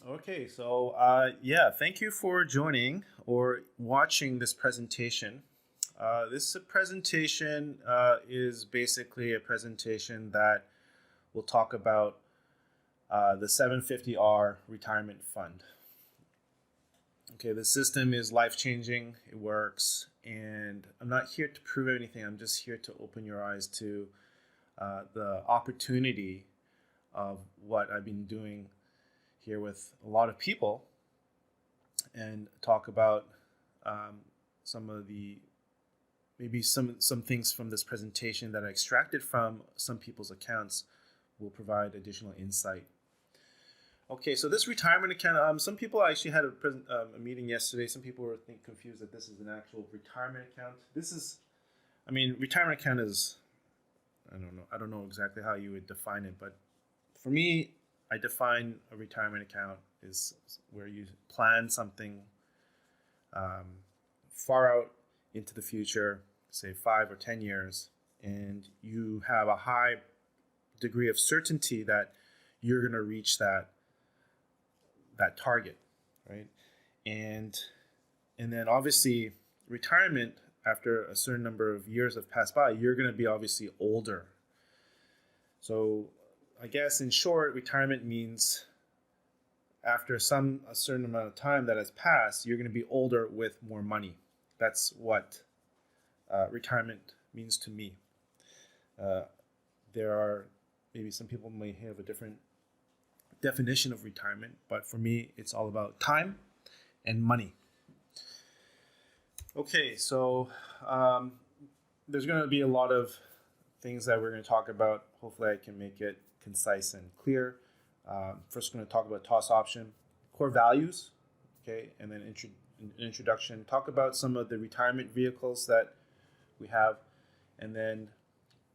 Okay, so thank you for joining or watching this presentation. This presentation is basically a presentation that will talk about the 750R retirement fund. Okay, the system is life-changing, it works, and I'm not here to prove anything, I'm just here to open your eyes to the opportunity of what I've been doing here with a lot of people and talk about some of the maybe some things from this presentation that I extracted from some people's accounts will provide additional insight. Okay, so this retirement account, some people actually had a meeting yesterday. Some people were confused that this is an actual retirement account. Retirement account is, I don't know exactly how you would define it, but for me, I define a retirement account is where you plan something far out into the future, say 5 or 10 years, and you have a high degree of certainty that you're going to reach that target, right? And then obviously retirement, after a certain number of years have passed by, you're going to be obviously older. So I guess in short, retirement means after a certain amount of time that has passed, you're going to be older with more money. That's what retirement means to me. There are maybe some people may have a different definition of retirement, but for me, it's all about time and money. Okay, so there's going to be a lot of things that we're going to talk about. Hopefully, I can make it concise and clear. First, we're going to talk about toss option, core values, okay, and then an introduction. Talk about some of the retirement vehicles that we have, and then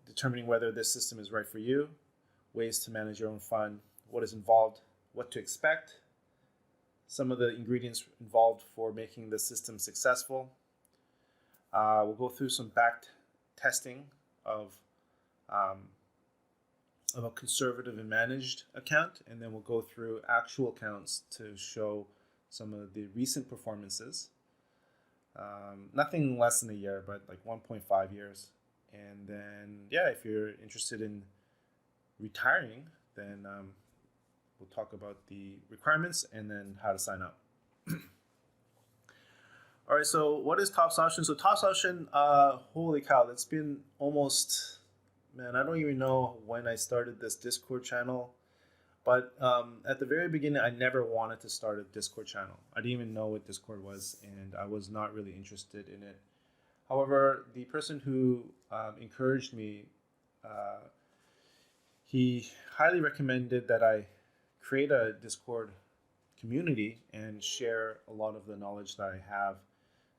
determining whether this system is right for you, ways to manage your own fund, what is involved, what to expect, some of the ingredients involved for making the system successful. We'll go through some back testing of a conservative and managed account, and then we'll go through actual accounts to show some of the recent performances. Nothing less than a year, but like 1.5 years. And then, if you're interested in retiring, then we'll talk about the requirements and then how to sign up. All right, so what is Tops Option? So Tops Option, holy cow, that's been almost, man, I don't even know when I started this Discord channel. But at the very beginning, I never wanted to start a Discord channel. I didn't even know what Discord was, and I was not really interested in it. However, the person who encouraged me, he highly recommended that I create a Discord community and share a lot of the knowledge that I have.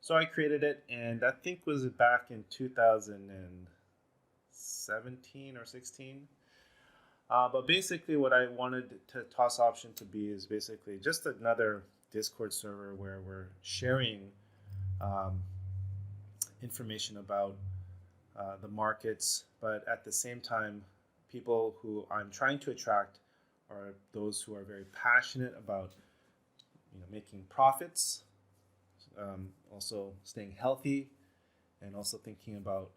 So I created it, and I think was back in 2017 or 16. But basically what I wanted to Toss Option to be is basically just another Discord server where we're sharing information about the markets, but at the same time, people who I'm trying to attract are those who are very passionate about making profits, also staying healthy, and also thinking about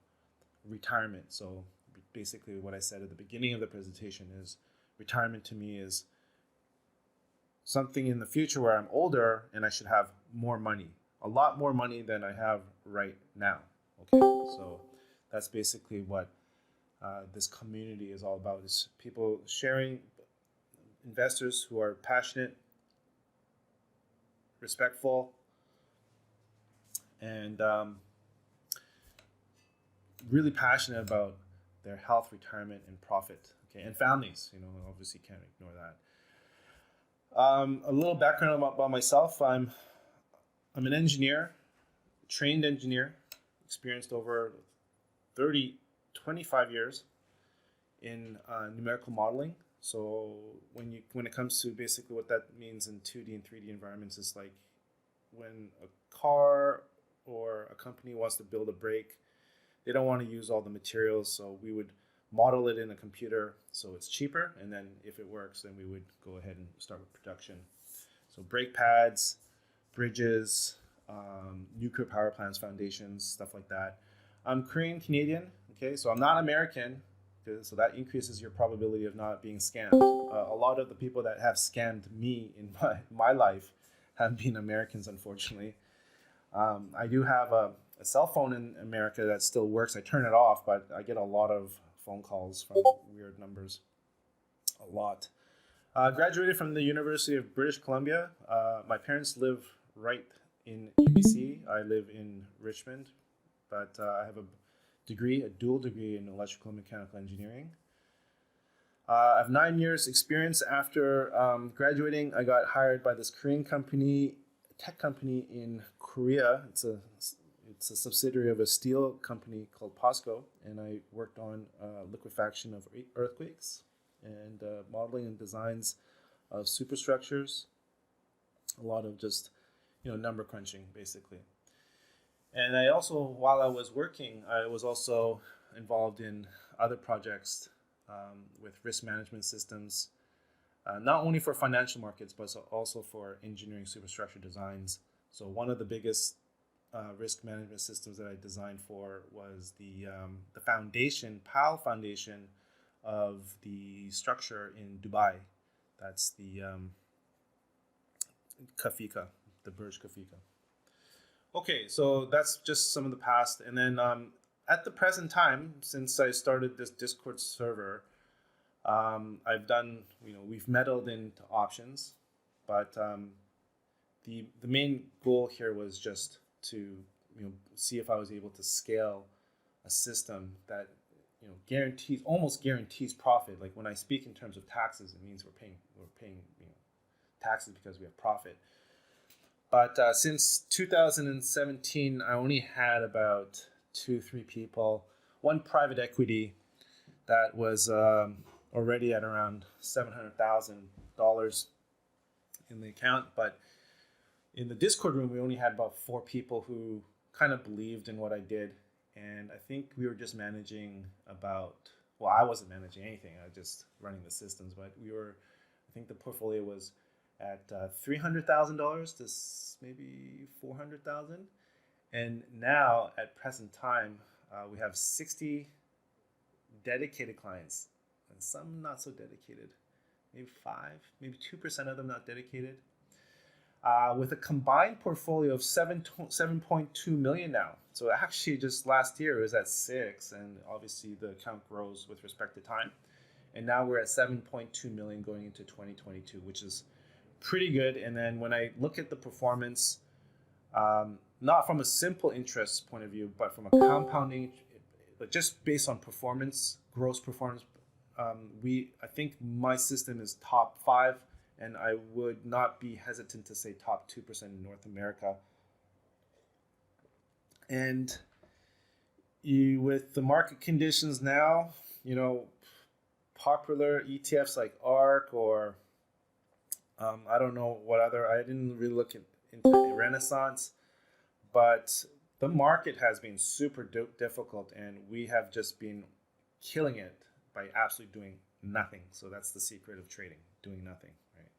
retirement. So basically what I said at the beginning of the presentation is retirement to me is something in the future where I'm older and I should have more money, a lot more money than I have right now. Okay, so that's basically what this community is all about, is people sharing, investors who are passionate, respectful, and really passionate about their health, retirement, and profit. Okay, and families. Obviously can't ignore that. A little background about myself. I'm an engineer, trained engineer, experienced over 25 years in numerical modeling. So when it comes to basically what that means in 2D and 3D environments, is like when a car or a company wants to build a brake, they don't want to use all the materials, so we would model it in a computer so it's cheaper, and then if it works, then we would go ahead and start with production. So brake pads, bridges, nuclear power plants, foundations, stuff like that. I'm Korean Canadian. Okay, so I'm not American. So that increases your probability of not being scammed. A lot of the people that have scammed me in my life have been Americans, unfortunately. I do have a cell phone in America that still works. I turn it off, but I get a lot of phone calls from weird numbers. A lot. Graduated from the University of British Columbia. My parents live right in UBC. I live in Richmond, but I have a dual degree in electrical and mechanical engineering. I have 9 years experience. After graduating, I got hired by this Korean company, tech company in Korea. It's a subsidiary of a steel company called POSCO, and I worked on liquefaction of earthquakes and modeling and designs of superstructures. A lot of just number crunching, basically. And I also, while I was working, I was also involved in other projects with risk management systems, not only for financial markets, but also for engineering superstructure designs. So one of the biggest risk management systems that I designed for was the foundation, PAL foundation of the structure in Dubai. That's the Khafika, the Burj Khalifa. Okay, so that's just some of the past. And then at the present time, since I started this Discord server, I've done, we've meddled into options, but the main goal here was just to, see if I was able to scale a system that, almost guarantees profit. Like when I speak in terms of taxes, it means we're paying taxes because we have profit. But since 2017, I only had about 2-3 people, one private equity that was already at around $700,000 in the account. But in the Discord room, we only had about 4 people who kind of believed in what I did. And I think we were just managing I wasn't managing anything. I was just running the systems. But I think the portfolio was at $300,000 to maybe $400,000, and now at present time we have 60 dedicated clients, and some not so dedicated, maybe 2% of them not dedicated, with a combined portfolio of 7.2 million now. So actually, just last year it was at 6, and obviously the account grows with respect to time, and now we're at 7.2 million going into 2022, which is pretty good. And then when I look at the performance, not from a simple interest point of view, but from a compounding, but just based on performance, gross performance, I think my system is top 5, and I would not be hesitant to say top 2% in North America. And with the market conditions now, popular ETFs like ARK or I don't know what other, I didn't really look into Renaissance, but the market has been super difficult, and we have just been killing it by absolutely doing nothing. So that's the secret of trading, doing nothing, right?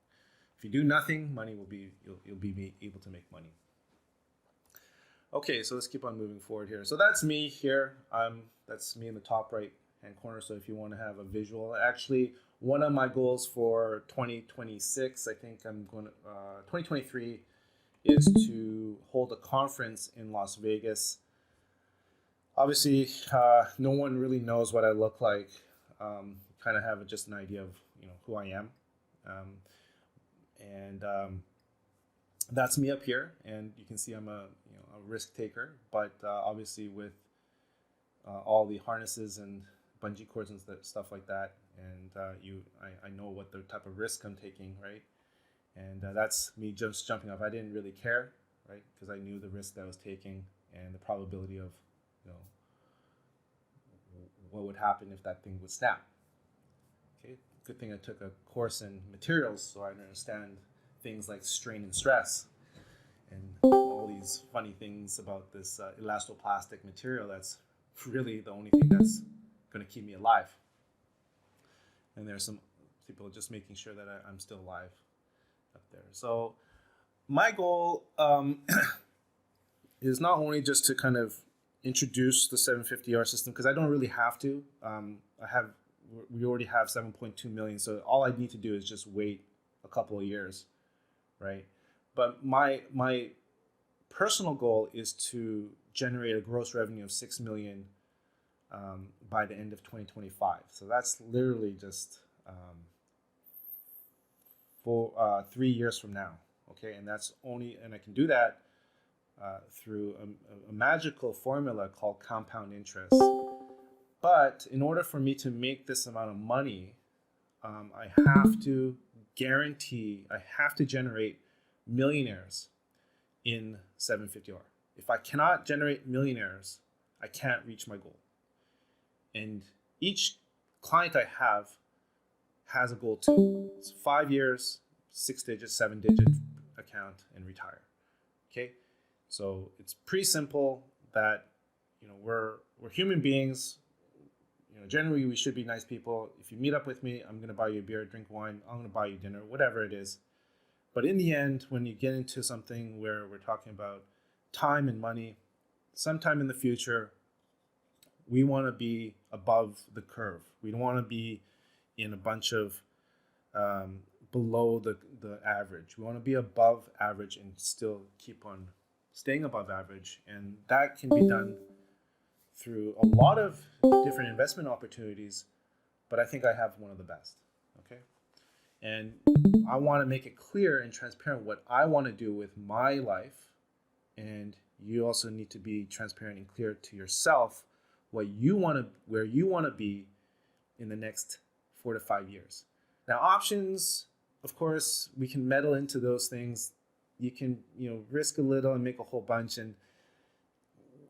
If you do nothing, you'll be able to make money. Okay, so let's keep on moving forward here. So that's me here. That's me in the top right hand corner. So if you want to have a visual, actually, one of my goals for 2026, I think 2023, is to hold a conference in Las Vegas. Obviously, no one really knows what I look like. Kind of have just an idea of who I am, and that's me up here. And you can see I'm a risk taker, but obviously with all the harnesses and bungee cords and stuff like that. And I know what the type of risk I'm taking, right? And that's me just jumping off. I didn't really care, right? Because I knew the risk that I was taking and the probability of, what would happen if that thing would snap. Okay, good thing I took a course in materials so I understand things like strain and stress and all these funny things about this elastoplastic material. That's really the only thing that's going to keep me alive. And there's some people just making sure that I'm still alive up there. So my goal is not only just to kind of introduce the 750R system, because I don't really have to. We already have 7.2 million, so all I need to do is just wait a couple of years, right? But my personal goal is to generate a gross revenue of 6 million by the end of 2025. So that's literally just for 3 years from now. Okay, and I can do that through a magical formula called compound interest. But in order for me to make this amount of money, I have to generate millionaires in 750R. If I cannot generate millionaires, I can't reach my goal. And each client I have has a goal too. It's 5 years, 6 digits, 7 digit account, and retire. Okay, so it's pretty simple that we're human beings. Generally we should be nice people. If you meet up with me, I'm gonna buy you a beer, drink wine. I'm gonna buy you dinner, whatever it is. But in the end, when you get into something where we're talking about time and money, sometime in the future, we want to be above the curve. We don't want to be in a bunch of below the average. We want to be above average and still keep on staying above average. And that can be done through a lot of different investment opportunities, but I think I have one of the best. Okay. And I want to make it clear and transparent what I want to do with my life. And you also need to be transparent and clear to yourself where you want to be in the next 4 to 5 years. Now, options, of course, we can meddle into those things. You can, risk a little and make a whole bunch. And,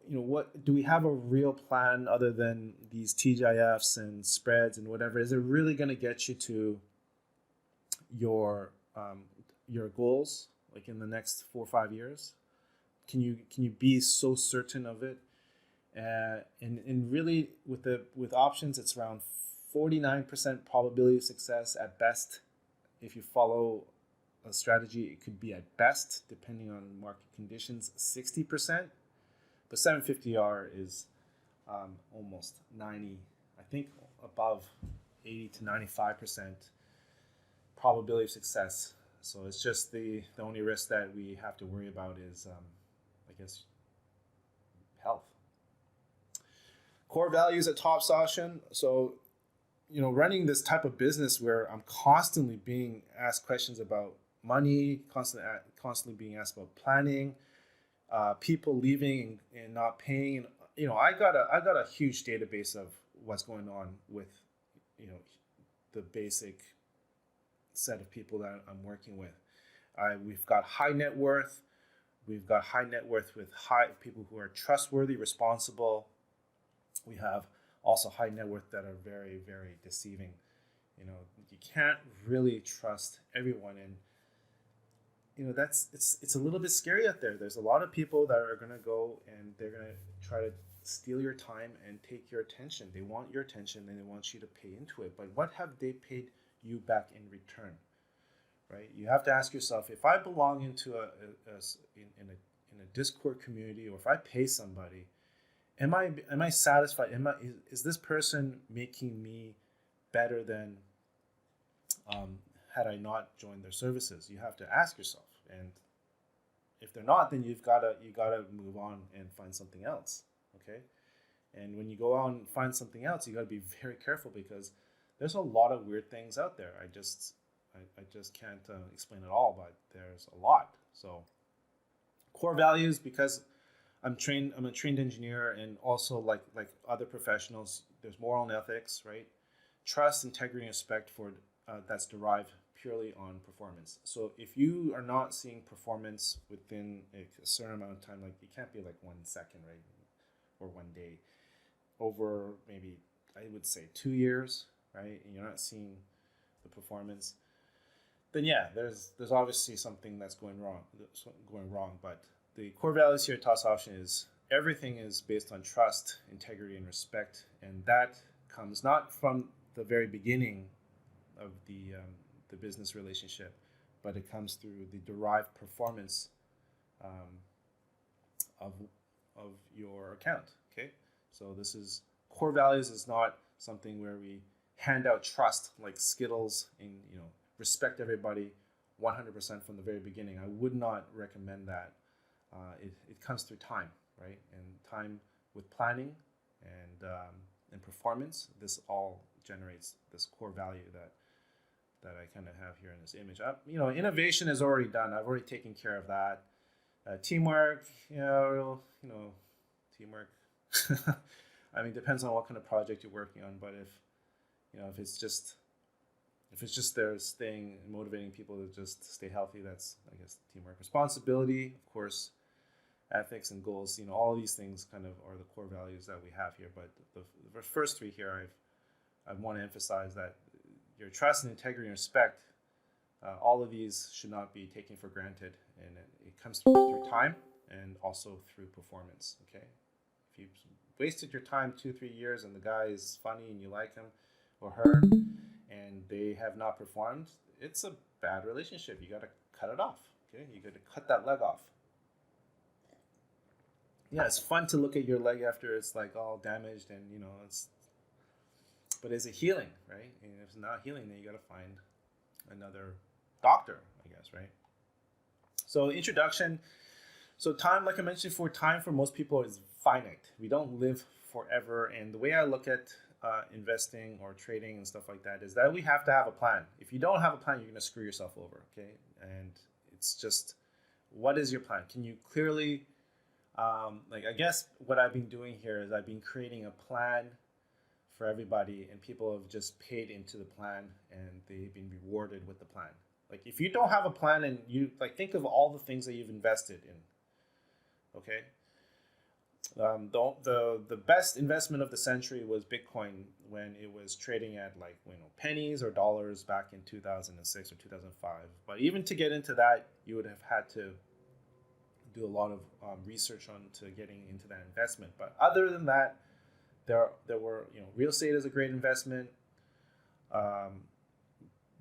what do we have a real plan other than these TGIFs and spreads and whatever? Is it really going to get you to your goals, like in the next 4 or 5 years? Can you be so certain of it? And really with options, it's around 49% probability of success at best. If you follow a strategy, it could be at best, depending on market conditions, 60%. But 750R is almost 90, I think above 80 to 95% probability of success. So it's just the only risk that we have to worry about is, I guess, health. Core values at Top Session. So, running this type of business where I'm constantly being asked questions about money, constantly being asked about planning, people leaving and not paying. I got a huge database of what's going on with, the basic set of people that I'm working with. We've got high net worth. We've got high net worth with people who are trustworthy, responsible. We have also high net worth that are very, very deceiving. You can't really trust everyone, and it's a little bit scary out there. There's a lot of people that are gonna go and they're gonna try to steal your time and take your attention. They want your attention and they want you to pay into it. But what have they paid you back in return? Right? You have to ask yourself, if I belong into in a Discord community, or if I pay somebody, am I satisfied? Is this person making me better than had I not joined their services? You have to ask yourself, and if they're not, then you gotta move on and find something else. Okay, and when you go out and find something else, you gotta be very careful, because there's a lot of weird things out there. I just can't explain it all, but there's a lot. So core values, because I'm a trained engineer, and also like other professionals, there's moral and ethics, right? Trust, integrity, and respect for that's derived purely on performance. So if you are not seeing performance within a certain amount of time, like it can't be like 1 second, right? Or 1 day, over maybe I would say 2 years, right? And you're not seeing the performance, then yeah, there's obviously something that's going wrong. But the core values here at Toss Option is everything is based on trust, integrity, and respect, and that comes not from the very beginning of the business relationship, but it comes through the derived performance um, of your account. Okay, so this is core values is not something where we hand out trust like Skittles and respect everybody 100% from the very beginning. I would not recommend that. It comes through time, right? And time with planning and performance. This all generates this core value that I kind of have here in this image. Innovation is already done. I've already taken care of that. Teamwork, teamwork. I mean, depends on what kind of project you're working on. But if it's just there staying motivating people to just stay healthy, that's, I guess, teamwork. Responsibility, of course, ethics and goals. All these things kind of are the core values that we have here. But the first three here, I want to emphasize that your trust and integrity and respect, all of these should not be taken for granted, and it comes through time and also through performance. Okay, if you wasted your time 2-3 years and the guy is funny and you like him or her and they have not performed, it's a bad relationship. You got to cut it off. Okay, you got to cut that leg off. Yeah, it's fun to look at your leg after it's like all damaged and but is it healing, right? And if it's not healing, then you got to find another doctor, I guess, right? So introduction. So time, like I mentioned before, time for most people is finite. We don't live forever. And the way I look at investing or trading and stuff like that is that we have to have a plan. If you don't have a plan, you're going to screw yourself over, okay? And it's just, what is your plan? Can you clearly, I guess what I've been doing here is I've been creating a plan for everybody, and people have just paid into the plan and they've been rewarded with the plan. Like, if you don't have a plan and you think of all the things that you've invested in, okay? The best investment of the century was Bitcoin when it was trading at pennies or dollars back in 2006 or 2005. But even to get into that, you would have had to do a lot of research on to getting into that investment. But other than that, there were, real estate is a great investment.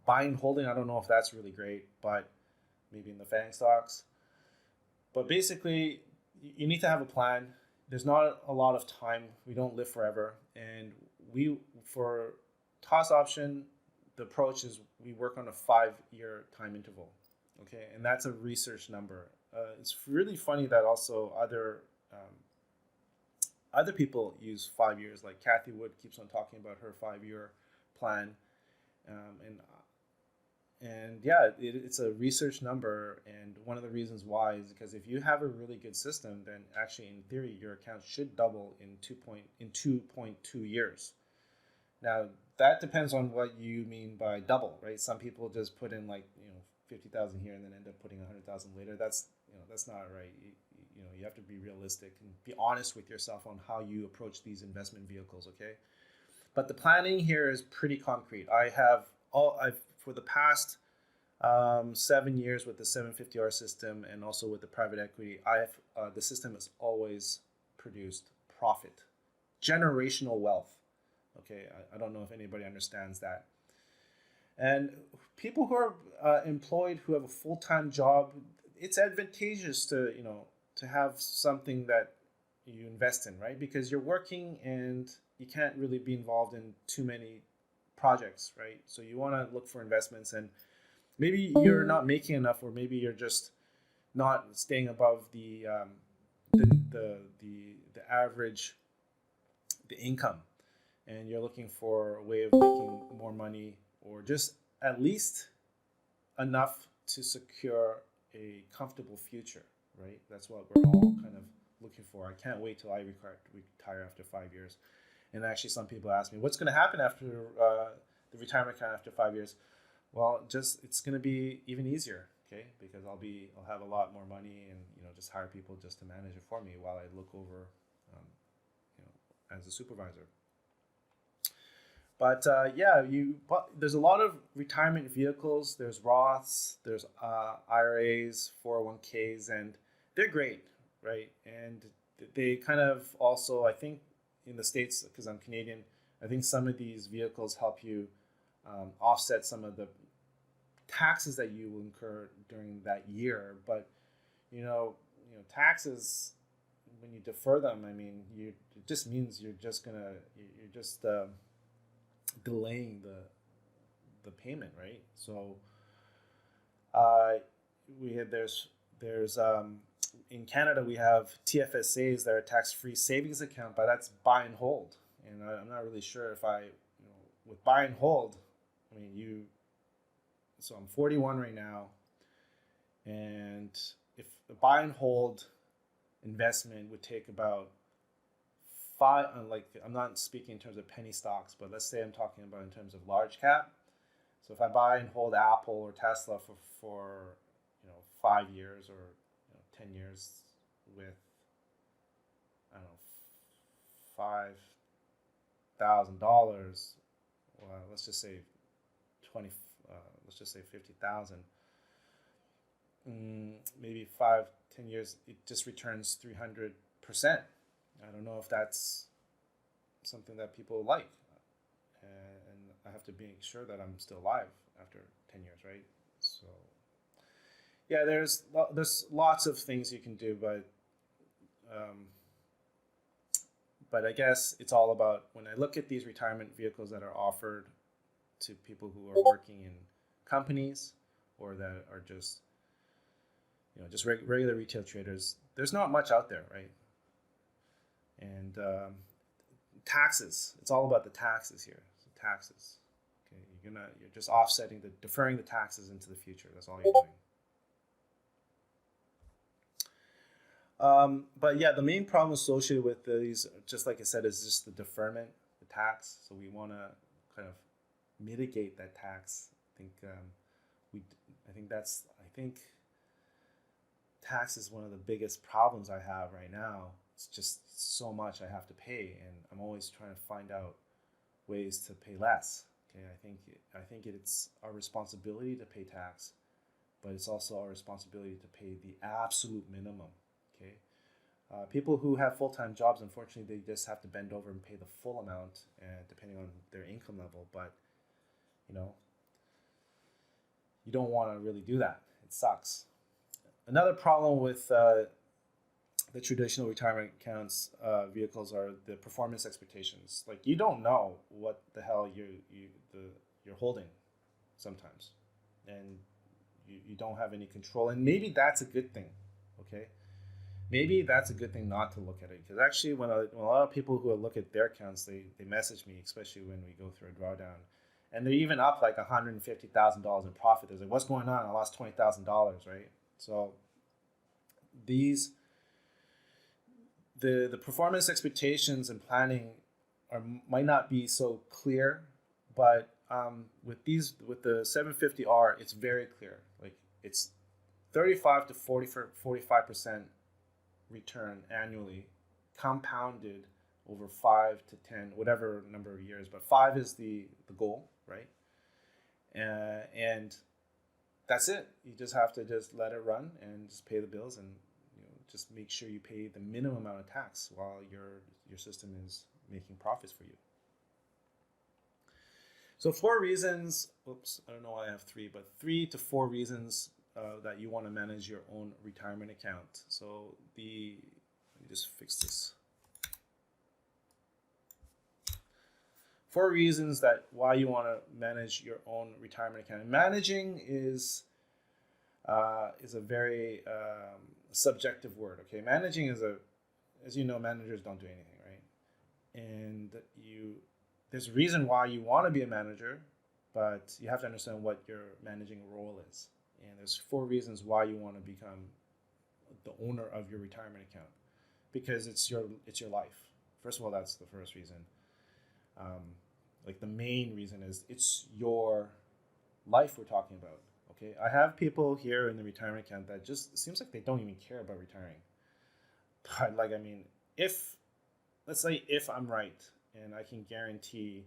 Buying and holding, I don't know if that's really great, but maybe in the FANG stocks. But basically, you need to have a plan. There's not a lot of time. We don't live forever. And for toss option, the approach is we work on a 5-year time interval. Okay, and that's a research number. It's really funny that also other people use 5 years, like Kathy Wood keeps on talking about her 5-year plan. And yeah, it's a research number. And one of the reasons why is because if you have a really good system, then actually in theory, your account should double in 2.2 years. Now, that depends on what you mean by double, right? Some people just put in 50,000 here and then end up putting 100,000 later. That's not right. You have to be realistic and be honest with yourself on how you approach these investment vehicles, okay? But the planning here is pretty concrete. I've for the past 7 years with the 750R system and also with the private equity, the system has always produced profit, generational wealth. Okay, I don't know if anybody understands that. And people who are employed, who have a full-time job, it's advantageous to have something that you invest in, right? Because you're working and you can't really be involved in too many projects, right? So you want to look for investments, and maybe you're not making enough, or maybe you're just not staying above the average, the income, and you're looking for a way of making more money, or just at least enough to secure a comfortable future, right? That's what we're all kind of looking for. I can't wait till I retire after 5 years. And actually, some people ask me, what's going to happen after the retirement account after 5 years? Well, it's going to be even easier, okay? Because I'll have a lot more money, and just hire people just to manage it for me while I look over, as a supervisor. But there's a lot of retirement vehicles. There's Roths, there's IRAs, 401ks, and they're great, right? And they kind of also, I think, in the States, because I'm Canadian, I think some of these vehicles help you offset some of the taxes that you will incur during that year. But taxes, when you defer them, I mean, it just means you're just delaying the payment, right? So there's in Canada we have TFSAs that are tax-free savings account, but that's buy and hold, and I'm not really sure if with buy and hold, I mean so I'm 41 right now, and if a buy and hold investment would take about I'm not speaking in terms of penny stocks, but let's say I'm talking about in terms of large cap. So if I buy and hold Apple or Tesla for 5 years or 10 years with, I don't know, $5,000, well, let's just say 50,000. Maybe 5-10 years, it just returns 300%. I don't know if that's something that people like, and I have to make sure that I'm still alive after 10 years, right? So yeah, there's lots of things you can do, but I guess it's all about, when I look at these retirement vehicles that are offered to people who are working in companies or that are just regular retail traders, there's not much out there, right? And taxes, it's all about the taxes here. So taxes, okay, you're just deferring the taxes into the future. That's all you're doing. But yeah, the main problem associated with these, just like I said, is just the deferment, the tax. So we want to kind of mitigate that tax. I think tax is one of the biggest problems I have right now. It's just so much I have to pay, and I'm always trying to find out ways to pay less. Okay, I think it's our responsibility to pay tax, but it's also our responsibility to pay the absolute minimum. Okay, people who have full-time jobs, unfortunately, they just have to bend over and pay the full amount, depending on their income level. But you don't want to really do that. It sucks. Another problem with the traditional retirement accounts vehicles are the performance expectations. Like, you don't know what the hell you're holding sometimes, and you don't have any control. And maybe that's a good thing. Okay, maybe that's a good thing not to look at it, because actually when a lot of people who look at their accounts, they message me, especially when we go through a drawdown, and they're even up like $150,000 in profit. They're like, "What's going on? I lost $20,000, right?" So the performance expectations and planning might not be so clear, but with the 750R, it's very clear. Like, it's 35 to 45% return annually, compounded over 5 to 10, whatever number of years, but 5 is the goal, right? And that's it. You just have to just let it run and just pay the bills, and just make sure you pay the minimum amount of tax while your system is making profits for you. So 4 reasons, I don't know why I have 3, but 3 to 4 reasons that you want to manage your own retirement account. So let me just fix this. 4 reasons that why you want to manage your own retirement account. And managing is a very subjective word. Okay, managing as you know, managers don't do anything, right? And there's a reason why you want to be a manager, but you have to understand what your managing role is. And there's 4 reasons why you want to become the owner of your retirement account, because it's your life. First of all, that's the first reason. Like, the main reason is it's your life we're talking about. Okay, I have people here in the retirement account that just seems like they don't even care about retiring. But let's say if I'm right and I can guarantee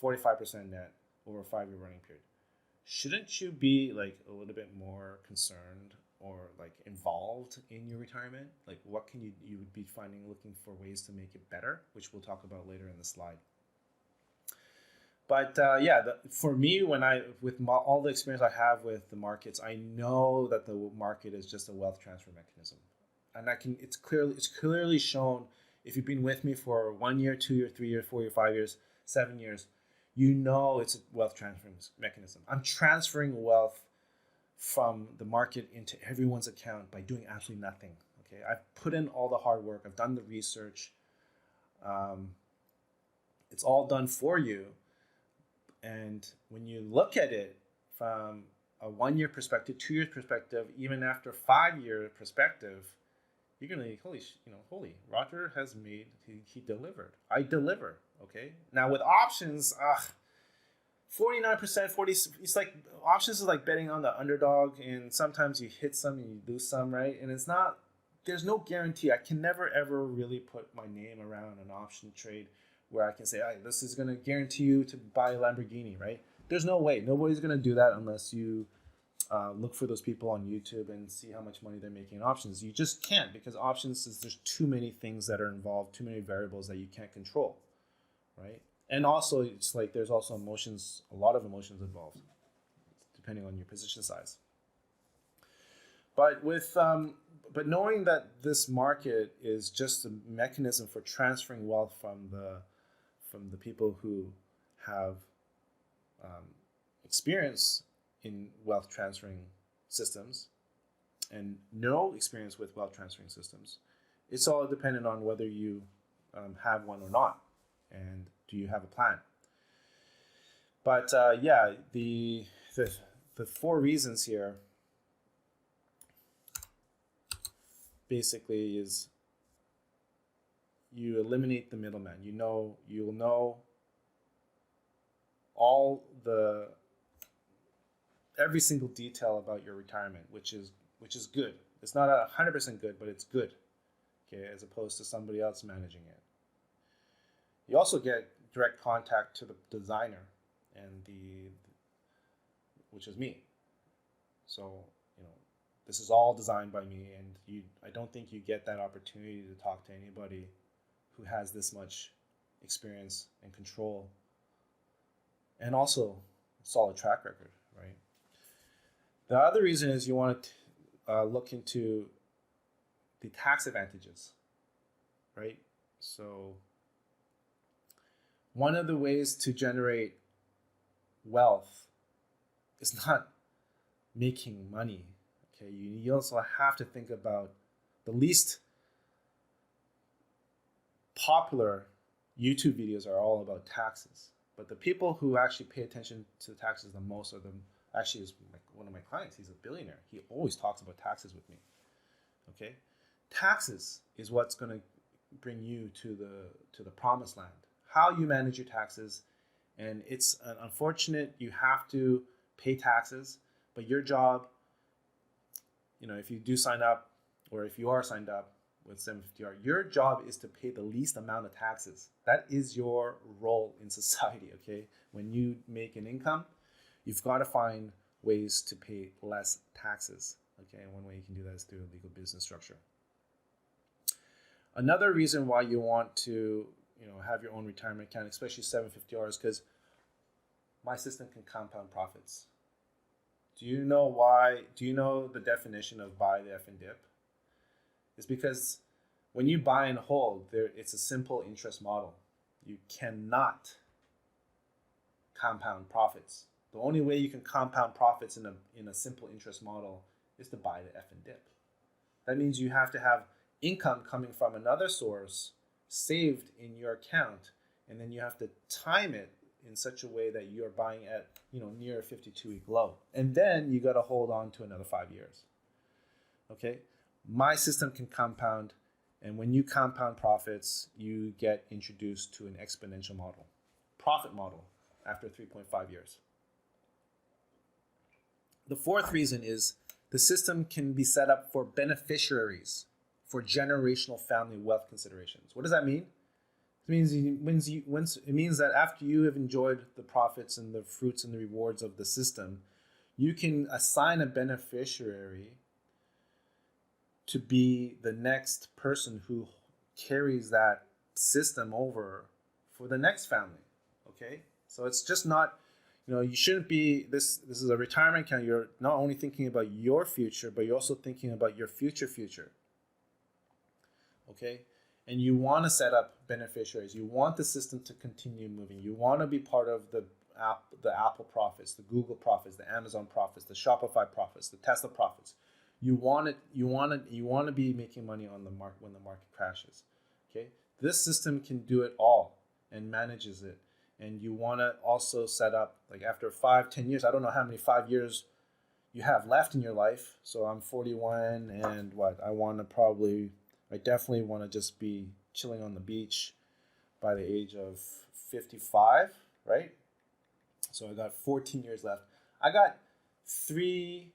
45% net over a 5-year running period, shouldn't you be like a little bit more concerned or like involved in your retirement? Like, what can you would be looking for ways to make it better, which we'll talk about later in the slide. But for me, all the experience I have with the markets, I know that the market is just a wealth transfer mechanism, and it's clearly shown. If you've been with me for 1 year, 2 year, 3 year, 4 year, 5 years, 7 years, you know it's a wealth transfer mechanism. I'm transferring wealth from the market into everyone's account by doing absolutely nothing. Okay, I've put in all the hard work. I've done the research. Um, it's all done for you. And when you look at it from a 1 year perspective, 2 years perspective, even after 5 year perspective, you're gonna holy Roger has made he delivered. I deliver. Okay. Now with options, 49%, 40. It's like options is like betting on the underdog, and sometimes you hit some and you lose some, right? And it's not. There's no guarantee. I can never ever really put my name around an option trade where I can say, hey, this is going to guarantee you to buy a Lamborghini, right? There's no way. Nobody's going to do that unless you look for those people on YouTube and see how much money they're making in options. You just can't, because options is there's too many things that are involved, too many variables that you can't control, right? And also, it's like there's also a lot of emotions involved, depending on your position size. But knowing that this market is just a mechanism for transferring wealth from the people who have experience in wealth transferring systems and no experience with wealth transferring systems, it's all dependent on whether you have one or not, and do you have a plan. But the 4 reasons here basically is you eliminate the middleman. You'll know every single detail about your retirement, which is good. It's not 100% good, but it's good. Okay, as opposed to somebody else managing it. You also get direct contact to the designer, and which is me. So this is all designed by me, and I don't think you get that opportunity to talk to anybody who has this much experience and control, and also a solid track record, right? The other reason is you want to look into the tax advantages, right? So one of the ways to generate wealth is not making money. Okay, you also have to think about the least popular YouTube videos are all about taxes, but the people who actually pay attention to taxes the most are actually is one of my clients. He's a billionaire. He always talks about taxes with me. Okay, taxes is what's going to bring you to the promised land. How you manage your taxes, and it's unfortunate you have to pay taxes, but your job, if you do sign up, or if you are signed up with 750R, your job is to pay the least amount of taxes. That is your role in society, okay? When you make an income, you've got to find ways to pay less taxes, okay? And one way you can do that is through a legal business structure. Another reason why you want to, have your own retirement account, especially 750R, is because my system can compound profits. Do you know why? Do you know the definition of buy the F and dip? It's because when you buy and hold, it's a simple interest model. You cannot compound profits. The only way you can compound profits in a simple interest model is to buy the F and dip. That means you have to have income coming from another source saved in your account, and then you have to time it in such a way that you're buying at near a 52-week low, and then you got to hold on to another 5 years. Okay, my system can compound, and when you compound profits, you get introduced to an exponential profit model after 3.5 years. The 4th reason is the system can be set up for beneficiaries for generational family wealth considerations. What does that mean? It means that after you have enjoyed the profits and the fruits and the rewards of the system, you can assign a beneficiary to be the next person who carries that system over for the next family. Okay? So it's just not, you shouldn't be, this is a retirement account. You're not only thinking about your future, but you're also thinking about your future. Okay? And you want to set up beneficiaries. You want the system to continue moving. You want to be part of the Apple profits, the Google profits, the Amazon profits, the Shopify profits, the Tesla profits. You want to be making money on the market when the market crashes. Okay? This system can do it all and manages it. And you want to also set up, like after 5-10 years, I don't know how many 5 years you have left in your life. So I'm 41, and I definitely want to just be chilling on the beach by the age of 55, right? So I got 14 years left. I got 3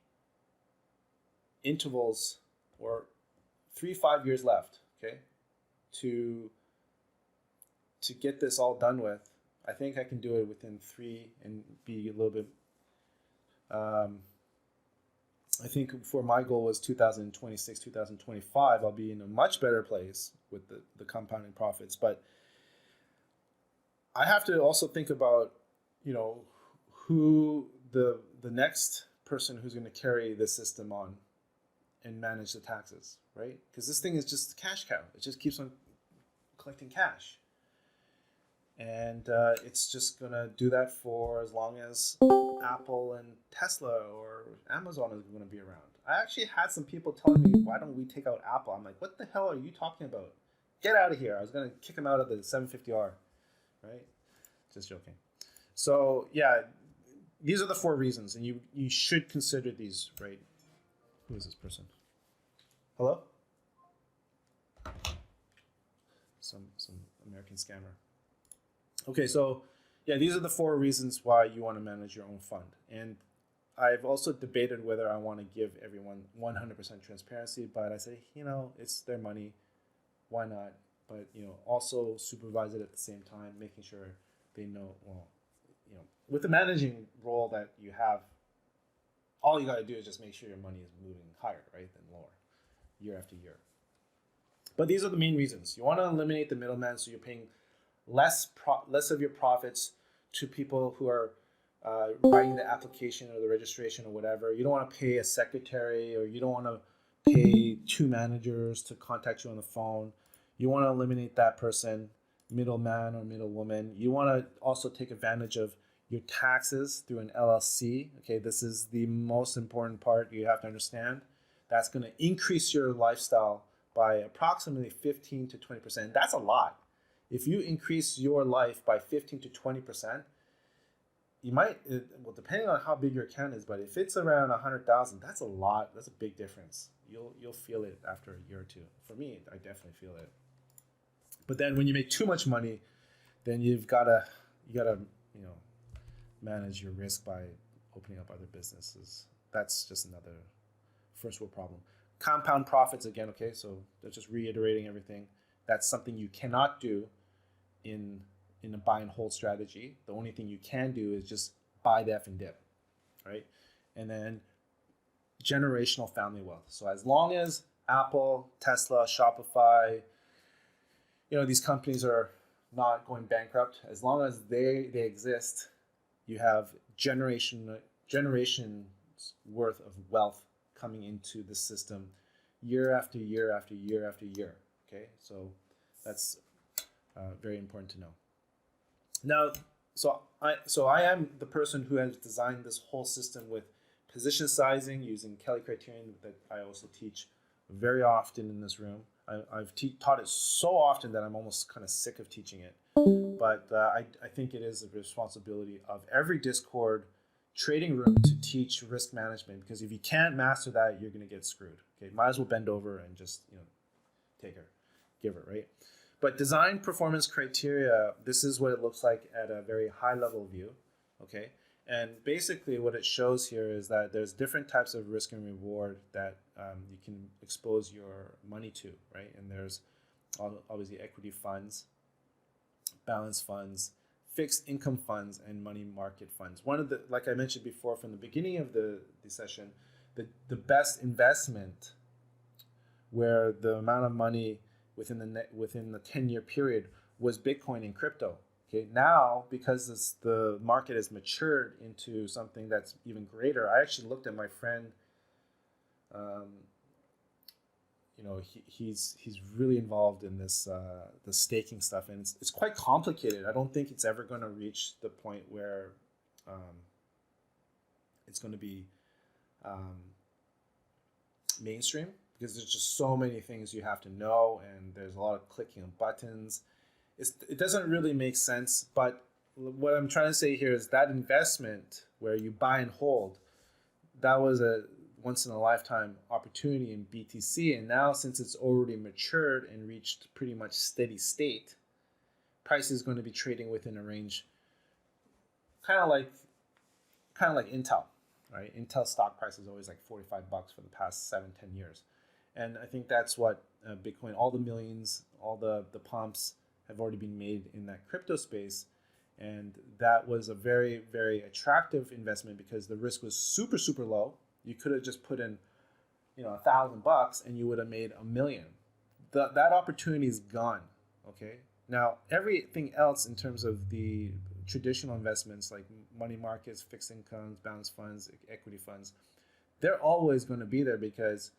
intervals or 5 years left, okay, to get this all done with. I think I can do it within 3 and be a little bit, I think for my goal was 2026, 2025, I'll be in a much better place with the compounding profits. But I have to also think about, who the next person who's going to carry the system on and manage the taxes, right? Because this thing is just a cash cow. It just keeps on collecting cash. And it's just going to do that for as long as Apple and Tesla or Amazon is going to be around. I actually had some people telling me, why don't we take out Apple? I'm like, what the hell are you talking about? Get out of here. I was going to kick them out of the 750R, right? Just joking. So, yeah, these are the 4 reasons, and you should consider these, right? Who is this person? Hello? Some American scammer. Okay, so yeah, these are the 4 reasons why you want to manage your own fund. And I've also debated whether I want to give everyone 100% transparency, but I say, it's their money. Why not? But, also supervise it at the same time, making sure they know, with the managing role that you have, all you got to do is just make sure your money is moving higher, right, than lower, year after year. But these are the main reasons. You want to eliminate the middleman, so you're paying less of your profits to people who are writing the application or the registration or whatever. You don't want to pay a secretary, or you don't want to pay 2 managers to contact you on the phone. You want to eliminate that person, middleman or middlewoman. You want to also take advantage of your taxes through an LLC. Okay, this is the most important part you have to understand. That's going to increase your lifestyle by approximately 15 to 20%. That's a lot. If you increase your life by 15 to 20%, you might, depending on how big your account is, but if it's around 100,000, that's a lot. That's a big difference. You'll feel it after a year or 2. For me, I definitely feel it. But then when you make too much money, then you gotta manage your risk by opening up other businesses. That's just another first world problem. Compound profits again. Okay, so that's just reiterating everything. That's something you cannot do in a buy and hold strategy. The only thing you can do is just buy the F and dip, right? And then generational family wealth. So as long as Apple, Tesla, Shopify, these companies are not going bankrupt, as long as they exist, you have generations worth of wealth coming into the system year after year after year after year. Okay, so that's very important to know. Now, so I am the person who has designed this whole system with position sizing using Kelly criterion that I also teach very often in this room. I've taught it so often that I'm almost kind of sick of teaching it. But I think it is the responsibility of every Discord trading room to teach risk management, because if you can't master that, you're going to get screwed. Okay, might as well bend over and just take her, give her, right? But design performance criteria, this is what it looks like at a very high level view. Okay, and basically what it shows here is that there's different types of risk and reward that you can expose your money to, right? And there's obviously equity funds, balance funds, fixed income funds, and money market funds. One of the, like I mentioned before from the beginning of the session, the best investment where the amount of money within the 10-year period was Bitcoin and crypto. Okay, now because the market has matured into something that's even greater, I actually looked at my friend. Um, he's really involved in this the staking stuff, and it's quite complicated. I don't think it's ever going to reach the point where um, it's going to be um, mainstream, because there's just so many things you have to know, and there's a lot of clicking on buttons. It doesn't really make sense, but what I'm trying to say here is that investment where you buy and hold, that was a once in a lifetime opportunity in BTC. And now, since it's already matured and reached pretty much steady state, price is going to be trading within a range kind of like Intel, right? Intel stock price is always like $45 for the past 7-10 years. And I think that's what Bitcoin, all the millions, all the pumps have already been made in that crypto space. And that was a very, very attractive investment because the risk was super, super low. You could have just put in, $1,000 and you would have made $1 million. That opportunity is gone. Okay. Now, everything else in terms of the traditional investments like money markets, fixed incomes, balanced funds, equity funds, they're always going to be there because,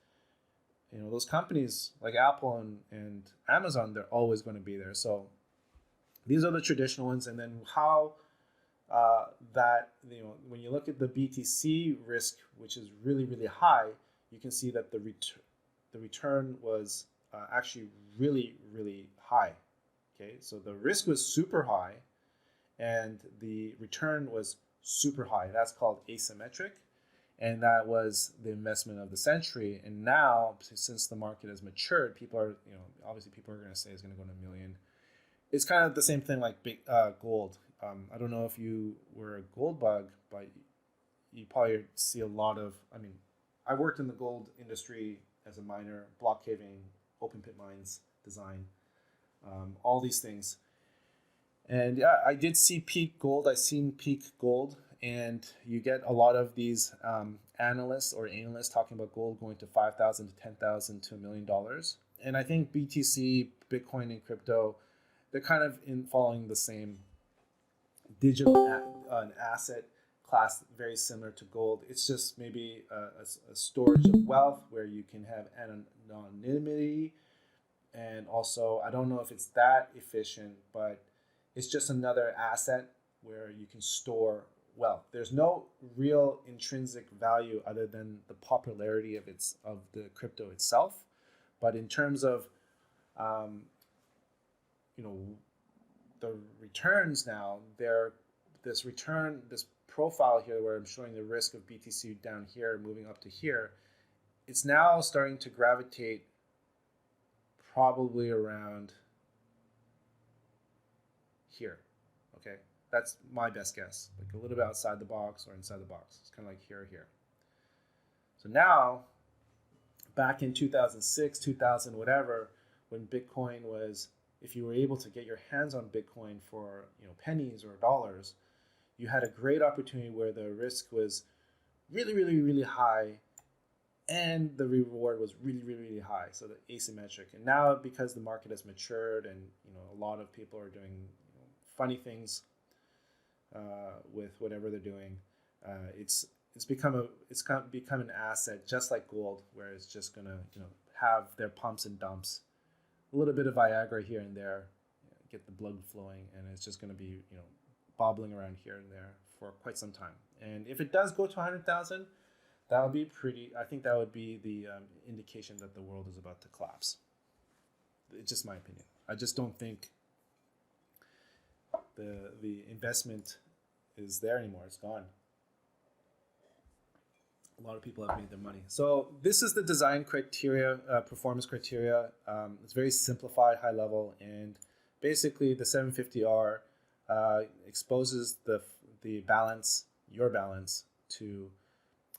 those companies like Apple and Amazon, they're always going to be there. So these are the traditional ones. And then how when you look at the BTC risk, which is really, really high, you can see that the return was actually really, really high. Okay, so the risk was super high and the return was super high. That's called asymmetric, and that was the investment of the century. And now, since the market has matured, people are, obviously people are going to say it's going to go to $1 million. It's kind of the same thing like gold. I don't know if you were a gold bug, but you probably see a lot of, I worked in the gold industry as a miner, block caving, open pit mines, design, all these things. And yeah, I did see peak gold. I seen peak gold, and you get a lot of these analysts talking about gold going to 5,000 to 10,000 to $1 million. And I think BTC, Bitcoin, and crypto, they're kind of following the same digital an asset class, very similar to gold. It's just maybe a storage of wealth where you can have anonymity, and also I don't know if it's that efficient, but it's just another asset where you can store wealth. There's no real intrinsic value other than the popularity of the crypto itself. But in terms of the returns now, this profile here where I'm showing the risk of BTC down here moving up to here, it's now starting to gravitate probably around here. Okay, that's my best guess, like a little bit outside the box or inside the box. It's kind of like here or here. So now, back in 2006, 2000, whatever, when Bitcoin was, if you were able to get your hands on Bitcoin for pennies or dollars, you had a great opportunity where the risk was really, really, really high, and the reward was really, really, really high. So the asymmetric. And now, because the market has matured, and a lot of people are doing funny things with whatever they're doing, it's become an asset just like gold, where it's just gonna have their pumps and dumps. A little bit of Viagra here and there, get the blood flowing, and it's just going to be, bobbling around here and there for quite some time. And if it does go to 100,000, that would be pretty. I think that would be the indication that the world is about to collapse. It's just my opinion. I just don't think the investment is there anymore. It's gone. A lot of people have made their money. So this is the design criteria, performance criteria. It's very simplified, high level, and basically the 750R exposes the balance, your balance, to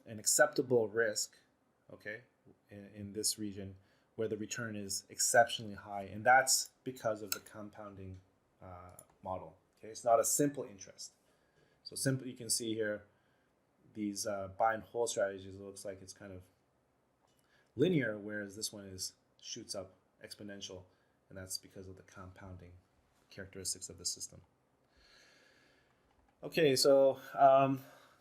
an acceptable risk, okay, in this region where the return is exceptionally high, and that's because of the compounding model. Okay, it's not a simple interest. So simple, you can see here, these buy and hold strategies, it looks like it's kind of linear, whereas this one shoots up exponential, and that's because of the compounding characteristics of the system. Okay, so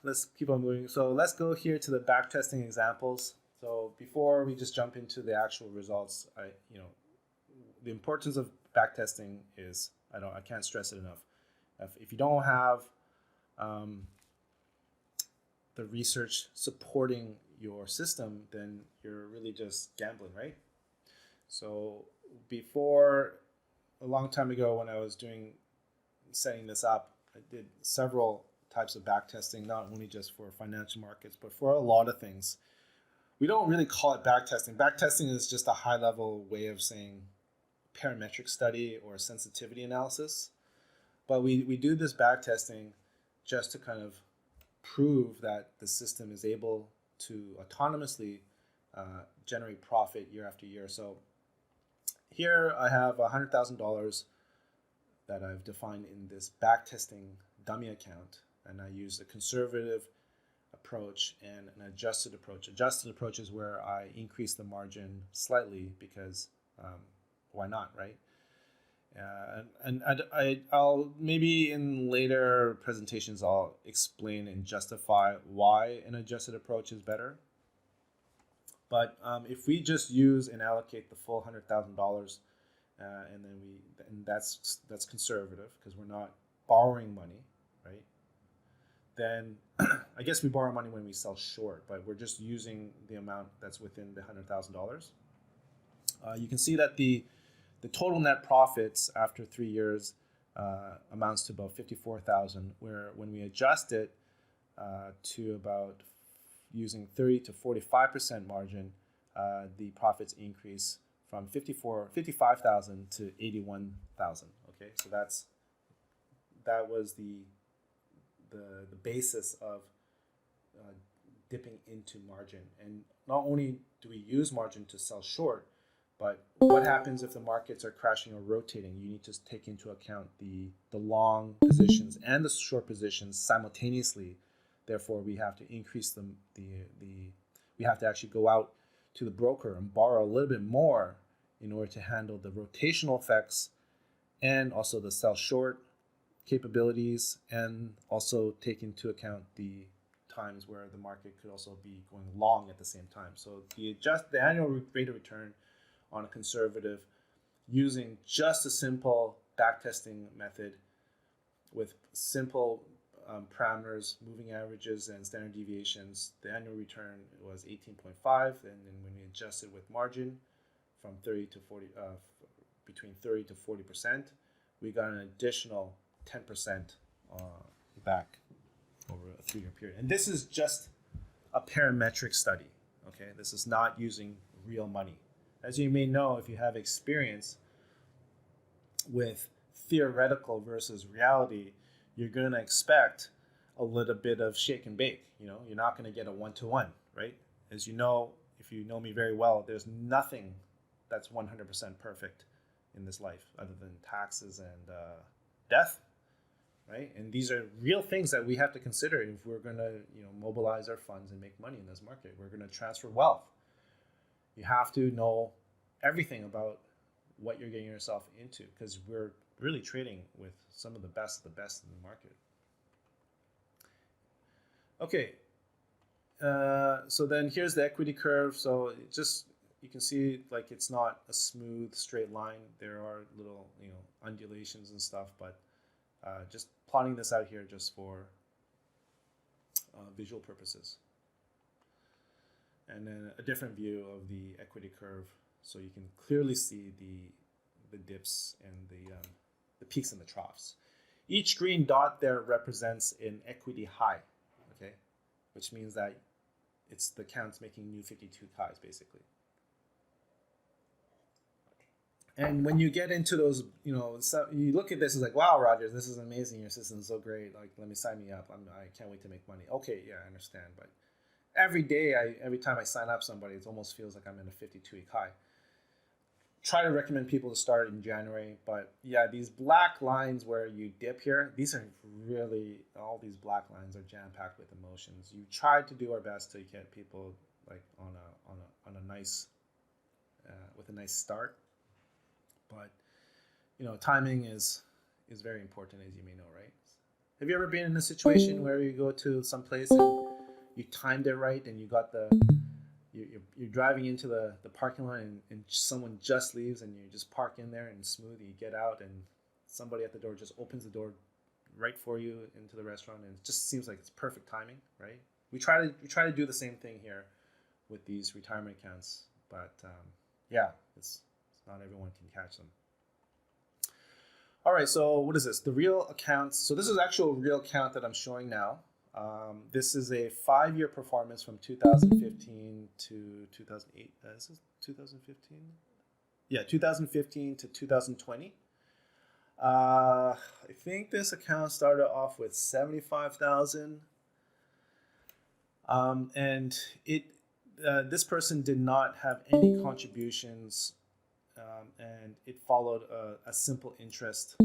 let's keep on moving. So let's go here to the backtesting examples. So before we just jump into the actual results, the importance of backtesting is I can't stress it enough. If you don't have the research supporting your system, then you're really just gambling, right? So before, a long time ago, when I was setting this up, I did several types of backtesting, not only just for financial markets, but for a lot of things. We don't really call it backtesting. Backtesting is just a high level way of saying parametric study or sensitivity analysis. But we do this backtesting just to kind of prove that the system is able to autonomously generate profit year after year. So here I have $100,000 that I've defined in this backtesting dummy account, and I use a conservative approach and an adjusted approach. Adjusted approach is where I increase the margin slightly because why not, right? I'll maybe in later presentations I'll explain and justify why an adjusted approach is better. But if we just use and allocate the full $100,000, and that's conservative because we're not borrowing money, right? Then I guess we borrow money when we sell short, but we're just using the amount that's within the $100,000. You can see that the total net profits after 3 years amounts to about $54,000, where when we adjust it to about using 30 to 45% margin, the profits increase from 55,000 to 81,000. Okay, so that was the basis of dipping into margin. And not only do we use margin to sell short, but what happens if the markets are crashing or rotating? You need to take into account the long positions and the short positions simultaneously. Therefore, we have to increase we have to actually go out to the broker and borrow a little bit more in order to handle the rotational effects and also the sell short capabilities, and also take into account the times where the market could also be going long at the same time. So the annual rate of return on a conservative, using just a simple backtesting method with simple parameters, moving averages and standard deviations, the annual return was 18.5, and then when we adjust it with margin from 30 to 40, between 30 to 40%, we got an additional 10% back over a 3-year period. And this is just a parametric study, okay? This is not using real money. As you may know, if you have experience with theoretical versus reality, you're going to expect a little bit of shake and bake. You're not going to get a one-to-one, right? As you know, if you know me very well, there's nothing that's 100% perfect in this life other than taxes and death, right? And these are real things that we have to consider if we're going to, mobilize our funds and make money in this market. We're going to transfer wealth. You have to know everything about what you're getting yourself into, because we're really trading with some of the best in the market. Okay, so then here's the equity curve. So you can see like it's not a smooth straight line. There are little undulations and stuff, but just plotting this out here just for visual purposes. And then a different view of the equity curve, so you can clearly see the dips and the peaks and the troughs. Each green dot there represents an equity high, okay, which means that it's the account's making new 52 highs basically. And when you get into those, you look at this, it's like, wow, Rogers, this is amazing. Your system's so great. Like, let me sign me up. I can't wait to make money. Okay, yeah, I understand. But every time I sign up somebody, it almost feels like I'm in a 52-week high. Try to recommend people to start in January. But yeah, these black lines where you dip here, all these black lines are jam-packed with emotions. You try to do our best to get people like on a nice, with a nice start. But timing is very important, as you may know, right? Have you ever been in a situation where you go to some place and you timed it right and you got you're driving into the parking lot and someone just leaves and you just park in there and smooth, you get out and somebody at the door just opens the door right for you into the restaurant, and it just seems like it's perfect timing, right? We try to do the same thing here with these retirement accounts, but yeah, it's not everyone can catch them. All right, so what is this? The real accounts. So this is actual real account that I'm showing now. This is a 5-year performance from 2015 to 2008. This is 2015? Yeah, 2015 to 2020. I think this account started off with 75,000. And this person did not have any contributions, and it followed a simple interest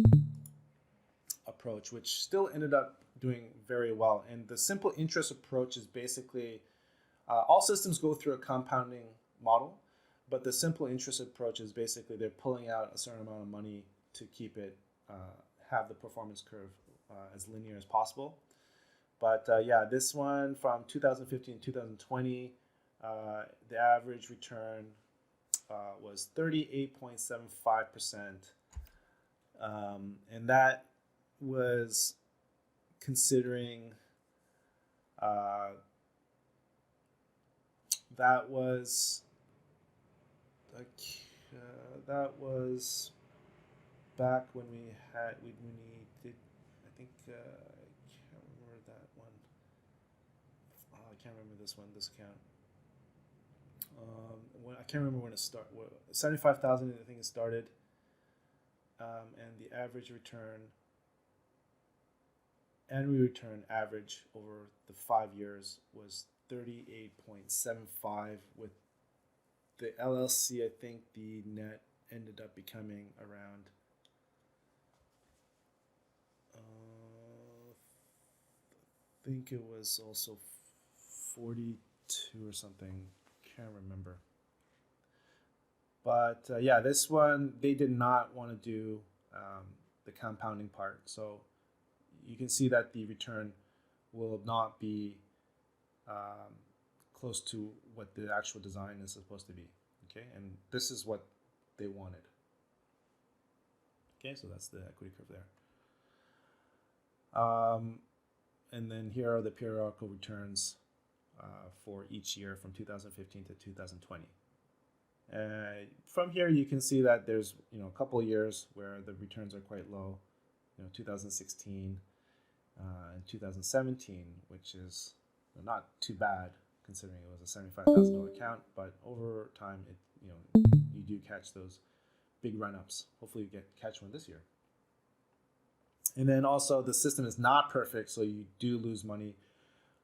approach, which still ended up doing very well. And the simple interest approach is basically all systems go through a compounding model, but the simple interest approach is basically they're pulling out a certain amount of money to keep it have the performance curve as linear as possible. But yeah, this one from 2015 to 2020, the average return was 38.75%. And that was considering that was back when we did, I think, I can't remember that one. Oh, I can't remember this account. I can't remember when it started. 75,000, I think it started. And the average return, annual return average over the 5 years was 38.75. With the LLC, I think the net ended up becoming around I think it was also 42 or something. Can't remember. But yeah, this one, they did not want to do the compounding part. So you can see that the return will not be close to what the actual design is supposed to be. Okay, and this is what they wanted. Okay, so that's the equity curve there. And then here are the periodical returns for each year from 2015 to 2020. From here, you can see that there's a couple of years where the returns are quite low. 2016 and 2017, which is not too bad considering it was a $75,000 account. But over time, you do catch those big run-ups. Hopefully, you catch one this year. And then also the system is not perfect, so you do lose money.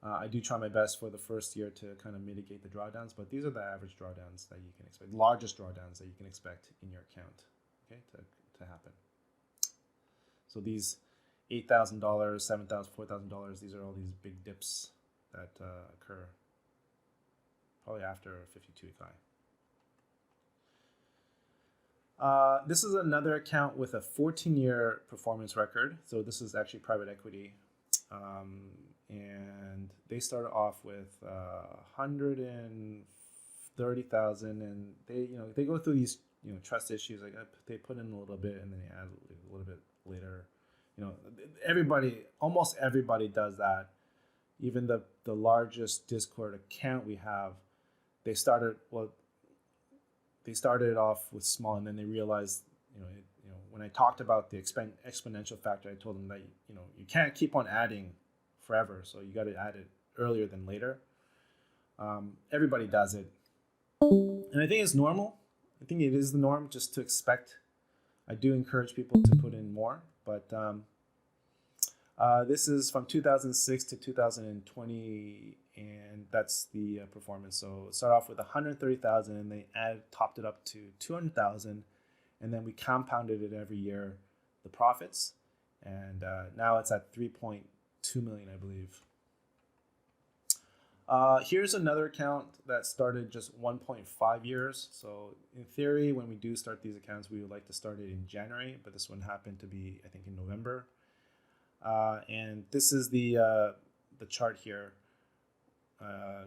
I do try my best for the first year to kind of mitigate the drawdowns, but these are the average drawdowns that you can expect, largest drawdowns that you can expect in your account, okay, to happen. So these $8,000, $7,000, $4,000, these are all these big dips that occur probably after a 52-week high. This is another account with a 14-year performance record. So this is actually private equity. And they started off with 130,000, and they go through these trust issues. Like they put in a little bit and then they add a little bit later. Almost everybody does that. Even the largest Discord account we have, they started off with small, and then they realized, when I talked about the exponential factor, I told them that you can't keep on adding forever, so you got to add it earlier than later. Everybody does it, and I think it's normal. I think it is the norm just to expect. I do encourage people to put in more, but this is from 2006 to 2020, and that's the performance. So start off with 130,000, and they topped it up to 200,000, and then we compounded it every year, the profits, and now it's at 3.2 million, I believe. Here's another account that started just 1.5 years. So in theory, when we do start these accounts, we would like to start it in January, but this one happened to be, I think, in November. And this is the chart here.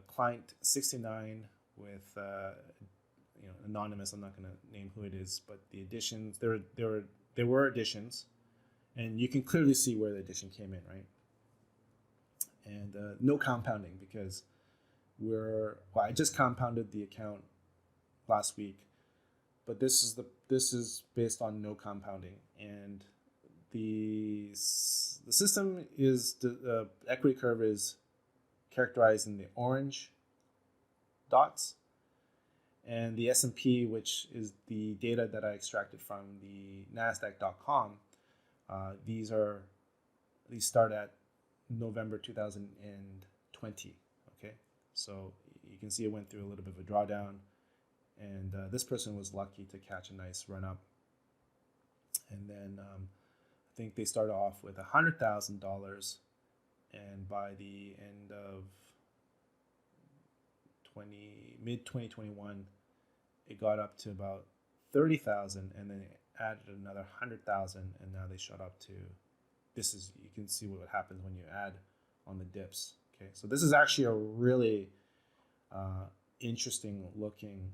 Client 69 with anonymous. I'm not going to name who it is, but the additions, there were additions, and you can clearly see where the addition came in, right? And no compounding, because I just compounded the account last week, but this is based on no compounding, and the system is the equity curve is characterized in the orange dots, and the S&P, which is the data that I extracted from the Nasdaq.com. These start at November 2020. Okay, so you can see it went through a little bit of a drawdown, and this person was lucky to catch a nice run up, and then I think they started off with $100,000, and by the end of mid 2021, it got up to about 30,000, and then it added another 100,000, and now they shot up to. You can see what happens when you add on the dips. Okay, so this is actually a really interesting looking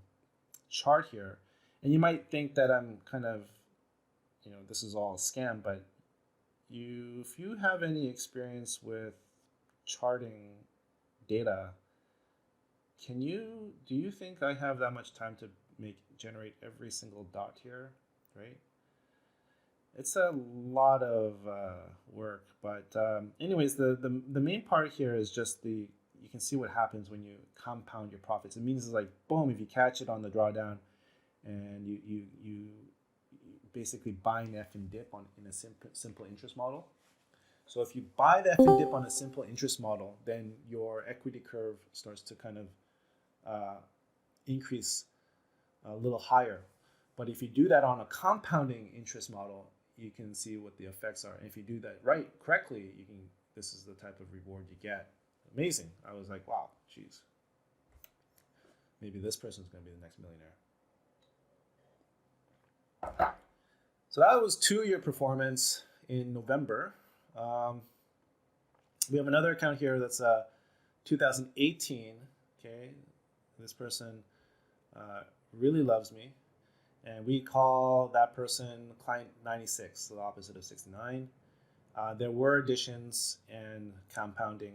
chart here, and you might think that I'm kind of, this is all a scam, but if you have any experience with charting data, do you think I have that much time to generate every single dot here, right? It's a lot of work, but anyways, the main part here is just you can see what happens when you compound your profits. It means it's like, boom, if you catch it on the drawdown, and you basically buy an F and dip in a simple interest model. So if you buy the F and dip on a simple interest model, then your equity curve starts to kind of increase a little higher. But if you do that on a compounding interest model, you can see what the effects are. And if you do that correctly, this is the type of reward you get. Amazing. I was like, wow, geez. Maybe this person's going to be the next millionaire. So that was 2-year performance in November. We have another account here that's 2018. Okay, this person really loves me, and we call that person client 96, so the opposite of 69. There were additions and compounding,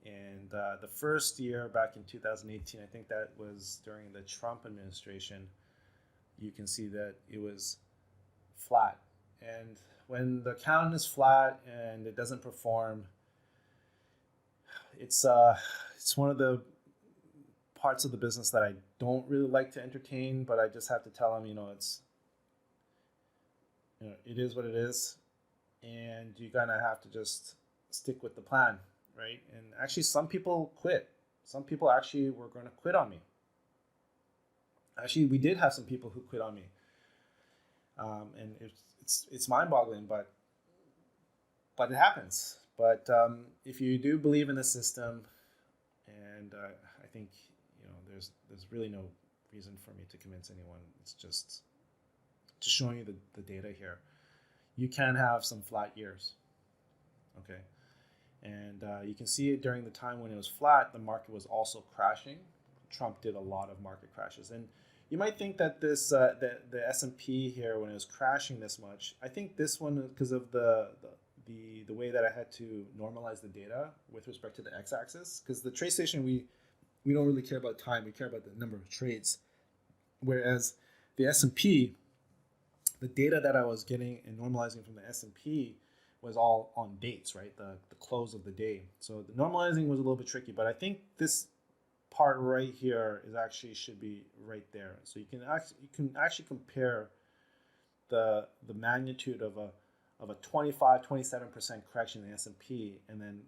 and the first year back in 2018, I think that was during the Trump administration, you can see that it was flat. And when the account is flat and it doesn't perform, it's one of the parts of the business that I don't really like to entertain, but I just have to tell them, it is what it is, and you're gonna have to just stick with the plan, right? And actually, some people quit. Some people actually were going to quit on me. Actually, we did have some people who quit on me, and it's mind-boggling, but it happens. But if you do believe in the system, and I think there's really no reason for me to convince anyone. It's just showing you the data here. You can have some flat years, okay? And you can see it during the time when it was flat, the market was also crashing. Trump did a lot of market crashes, and you might think that this the S&P here, when it was crashing this much, I think this one, because of the way that I had to normalize the data with respect to the x-axis, because the TradeStation, we don't really care about time, we care about the number of trades, whereas the S&P, the data that I was getting and normalizing from the S&P was all on dates, right? The close of the day. So the normalizing was a little bit tricky, but I think this part right here should be right there. So you can actually compare the magnitude of a 25-27% correction in the S&P, and then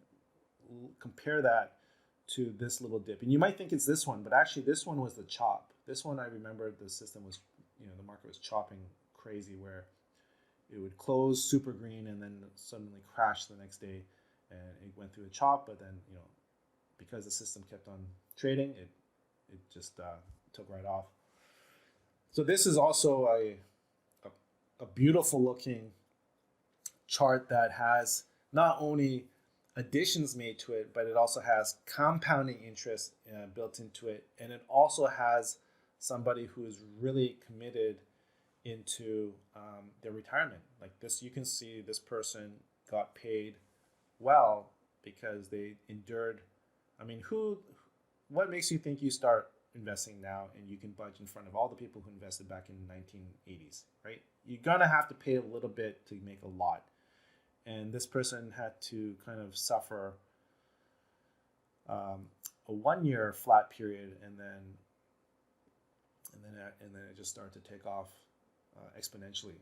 compare that to this little dip. And you might think it's this one, but actually this one was the chop. This one, I remember the system was, the market was chopping crazy, where it would close super green and then suddenly crash the next day, and it went through a chop. But then, because the system kept on trading, it just took right off. So this is also a beautiful looking chart that has not only additions made to it, but it also has compounding interest built into it, and it also has somebody who is really committed into their retirement. Like this, you can see this person got paid well because they endured. I mean, what makes you think you start investing now and you can budge in front of all the people who invested back in the 1980s, right? You're gonna have to pay a little bit to make a lot. And this person had to kind of suffer a 1 year flat period, and then it just started to take off exponentially.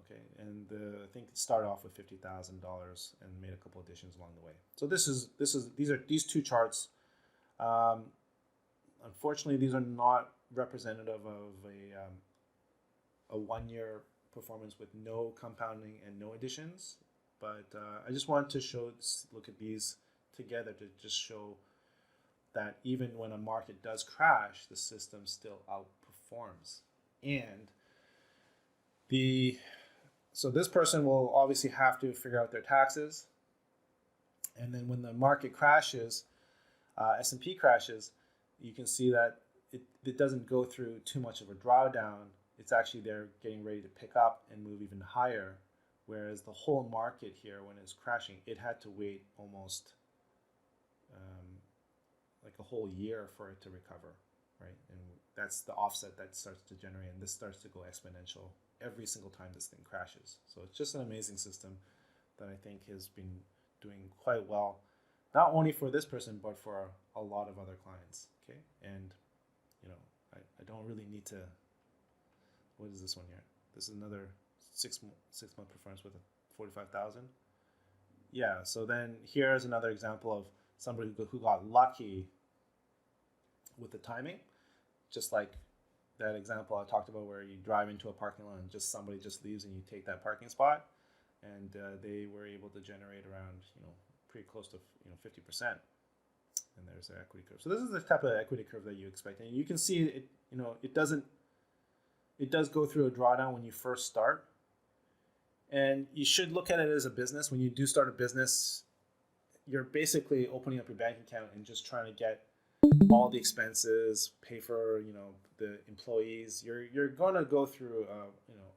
Okay, and I think it started off with $50,000 and made a couple additions along the way. So these two charts. Unfortunately, these are not representative of a 1 year performance with no compounding and no additions. But I just wanted to look at these together to just show that even when a market does crash, the system still outperforms. And so this person will obviously have to figure out their taxes. And then when the market crashes, S&P crashes, you can see that it doesn't go through too much of a drawdown. It's actually they're getting ready to pick up and move even higher. Whereas the whole market here, when it's crashing, it had to wait almost like a whole year for it to recover, right? And that's the offset that starts to generate, and this starts to go exponential every single time this thing crashes. So it's just an amazing system that I think has been doing quite well, not only for this person, but for a lot of other clients, okay? And, I don't really need to, what is this one here? This is another 6 month performance with a 45,000. Yeah, so then here's another example of somebody who got lucky with the timing, just like that example I talked about where you drive into a parking lot and somebody just leaves and you take that parking spot, and they were able to generate around pretty close to 50%. And there's their equity curve. So this is the type of equity curve that you expect, and you can see it. It does go through a drawdown when you first start. And you should look at it as a business. When you do start a business, you're basically opening up your bank account and just trying to get all the expenses, pay for the employees. You're going to go through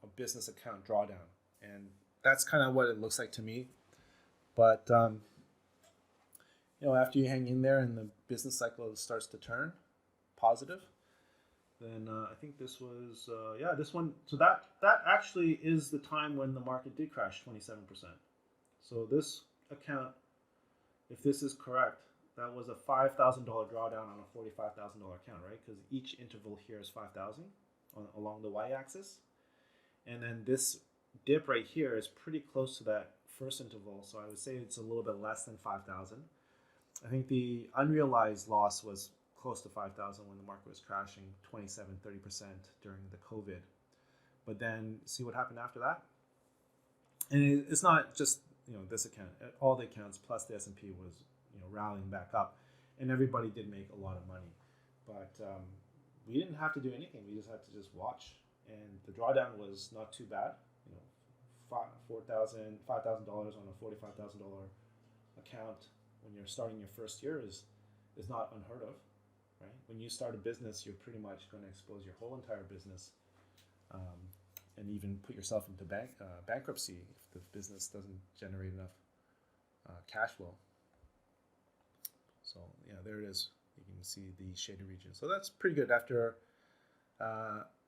a business account drawdown, and that's kind of what it looks like to me. But after you hang in there and the business cycle starts to turn positive, then I think this was, this one. So that actually is the time when the market did crash 27%. So this account, if this is correct, that was a $5,000 drawdown on a $45,000 account, right? Because each interval here is 5,000 along the y-axis. And then this dip right here is pretty close to that first interval. So I would say it's a little bit less than 5,000. I think the unrealized loss was close to 5,000 when the market was crashing 27-30% during the COVID. But then see what happened after that. And it's not just this account, all the accounts plus the S&P was rallying back up, and everybody did make a lot of money. But we didn't have to do anything. We just had to just watch, and the drawdown was not too bad. $5,000 on a $45,000 account when you're starting your first year is not unheard of. Right? When you start a business, you're pretty much going to expose your whole entire business, and even put yourself into bankruptcy if the business doesn't generate enough cash flow. So there it is. You can see the shaded region. So that's pretty good. After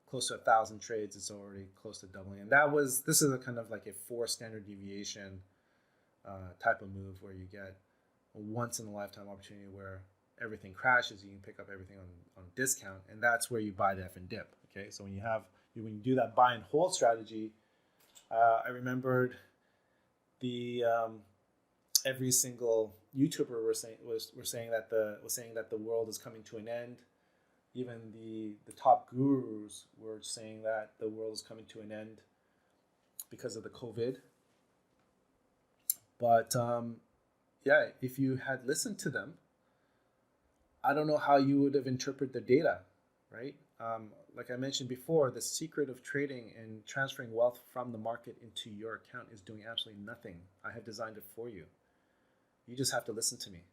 close to 1,000 trades, it's already close to doubling. And this is a kind of like a 4 standard deviation type of move where you get a once in a lifetime opportunity where everything crashes, you can pick up everything on discount, and that's where you buy the F and dip. Okay, so when you do that buy and hold strategy, I remembered every single YouTuber was saying that the world is coming to an end. Even the top gurus were saying that the world is coming to an end because of the COVID. But if you had listened to them, I don't know how you would have interpreted the data, right? like I mentioned before, the secret of trading and transferring wealth from the market into your account is doing absolutely nothing. I have designed it for you. You just have to listen to me,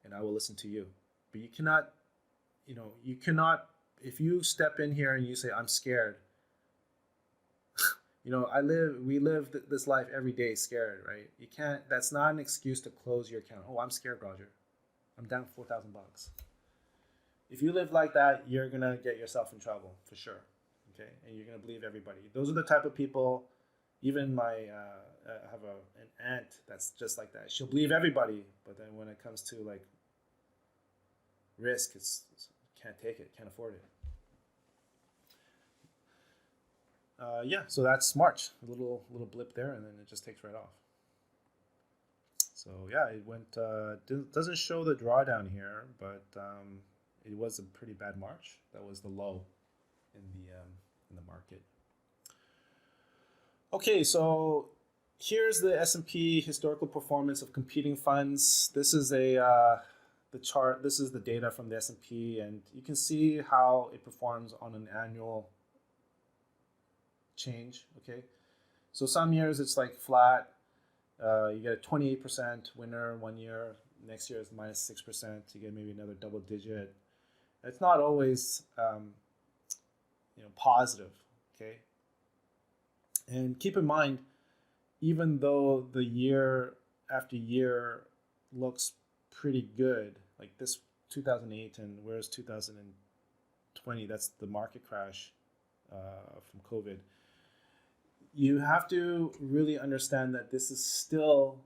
and I will listen to you. But you cannot, if you step in here and you say, I'm scared, we live this life every day scared, right? You can't, that's not an excuse to close your account. Oh, I'm scared, Roger. I'm down $4,000. If you live like that, you're going to get yourself in trouble for sure. Okay. And you're going to believe everybody. Those are the type of people, even I have an aunt that's just like that. She'll believe everybody. But then when it comes to like risk, it's can't take it, can't afford it. So that's March, a little blip there, and then it just takes right off. So yeah, it went. Doesn't show the drawdown here, but it was a pretty bad March. That was the low in the market. Okay, so here's the S&P historical performance of competing funds. This is the chart. This is the data from the S&P, and you can see how it performs on an annual change. Okay, so some years it's like flat. You get a 28% winner one year. Next year is minus 6%. You get maybe another double digit. It's not always positive. Okay, and keep in mind, even though the year after year looks pretty good, like this 2008 and where's 2020, that's the market crash from COVID. You have to really understand that this is still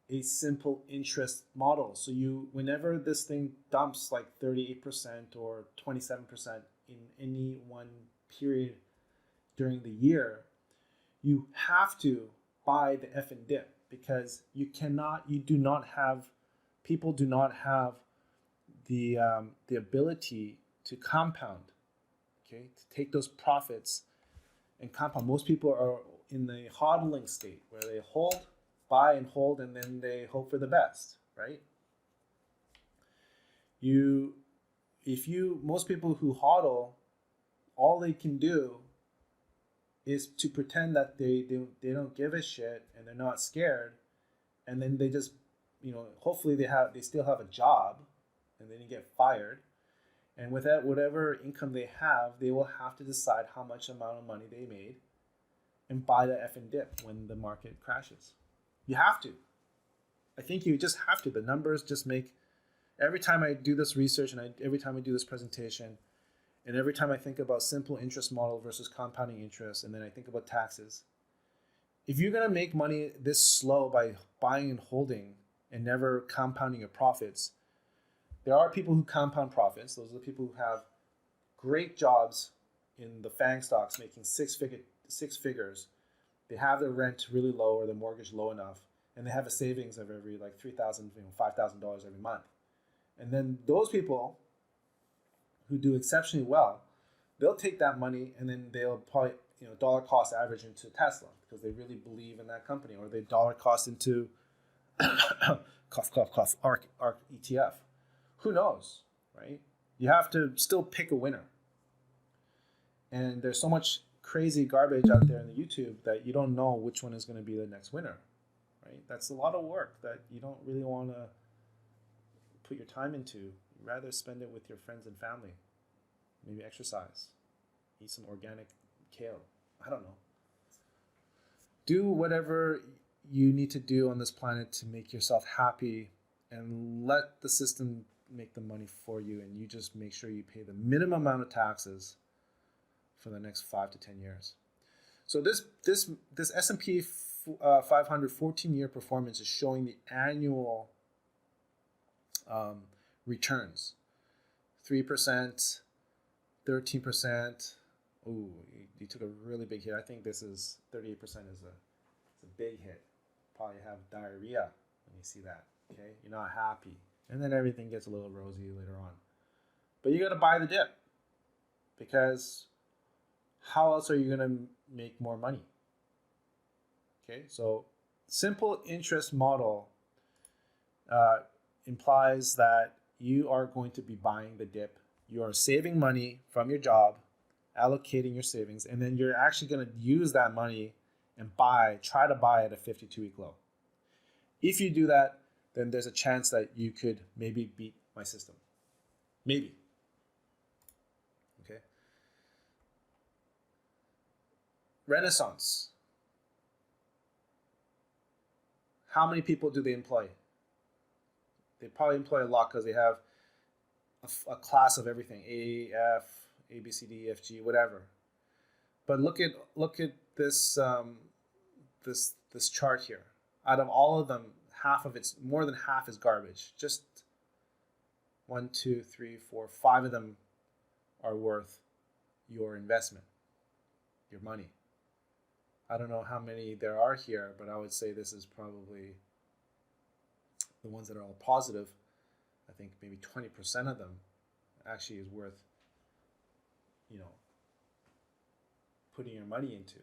a simple interest model. So whenever this thing dumps like 38% or 27% in any one period during the year, you have to buy the effing dip, because people do not have the ability to compound, okay, to take those profits and compound. Most people are in the hodling state where they buy and hold, and then they hope for the best, right? Most people who hodl, all they can do is to pretend that they don't give a shit and they're not scared, and then they just, hopefully they still have a job, and then you get fired. And with that, whatever income they have, they will have to decide how much amount of money they made and buy the effing dip when the market crashes. You have to. I think you just have to. The numbers just make, every time I do this research and every time I do this presentation, and every time I think about simple interest model versus compounding interest, and then I think about taxes, if you're going to make money this slow by buying and holding and never compounding your profits, there are people who compound profits. Those are the people who have great jobs in the FANG stocks making six figures. They have their rent really low or their mortgage low enough, and they have a savings of every like $3,000, $5,000 every month. And then those people who do exceptionally well, they'll take that money and then they'll probably dollar cost average into Tesla because they really believe in that company, or they dollar cost into ARK ETF. Who knows, right? You have to still pick a winner. And there's so much crazy garbage out there in the YouTube that you don't know which one is going to be the next winner, right? That's a lot of work that you don't really want to put your time into. You'd rather spend it with your friends and family. Maybe exercise. Eat some organic kale. I don't know. Do whatever you need to do on this planet to make yourself happy, and let the system make the money for you, and you just make sure you pay the minimum amount of taxes for the next 5 to 10 years. So this S&P 500 14-year performance is showing the annual returns. 3%, 13%. Ooh, you took a really big hit. I think this is 38% is a big hit. Probably have diarrhea when you see that. Okay, you're not happy. And then everything gets a little rosy later on. But you got to buy the dip, because how else are you going to make more money? Okay, so simple interest model implies that you are going to be buying the dip you're saving money from your job, allocating your savings, and then you're actually going to use that money and try to buy at a 52-week low. If you do that, then there's a chance that you could maybe beat my system. Maybe. Okay. Renaissance. How many people do they employ? They probably employ a lot because they have a class of everything: A, F, A, B, C, D, F, G, whatever. But look at this this chart here. Out of all of them, more than half is garbage. Just 1, 2, 3, 4, 5 of them are worth your investment, your money. I don't know how many there are here, but I would say this is probably the ones that are all positive. I think maybe 20% of them actually is worth, putting your money into.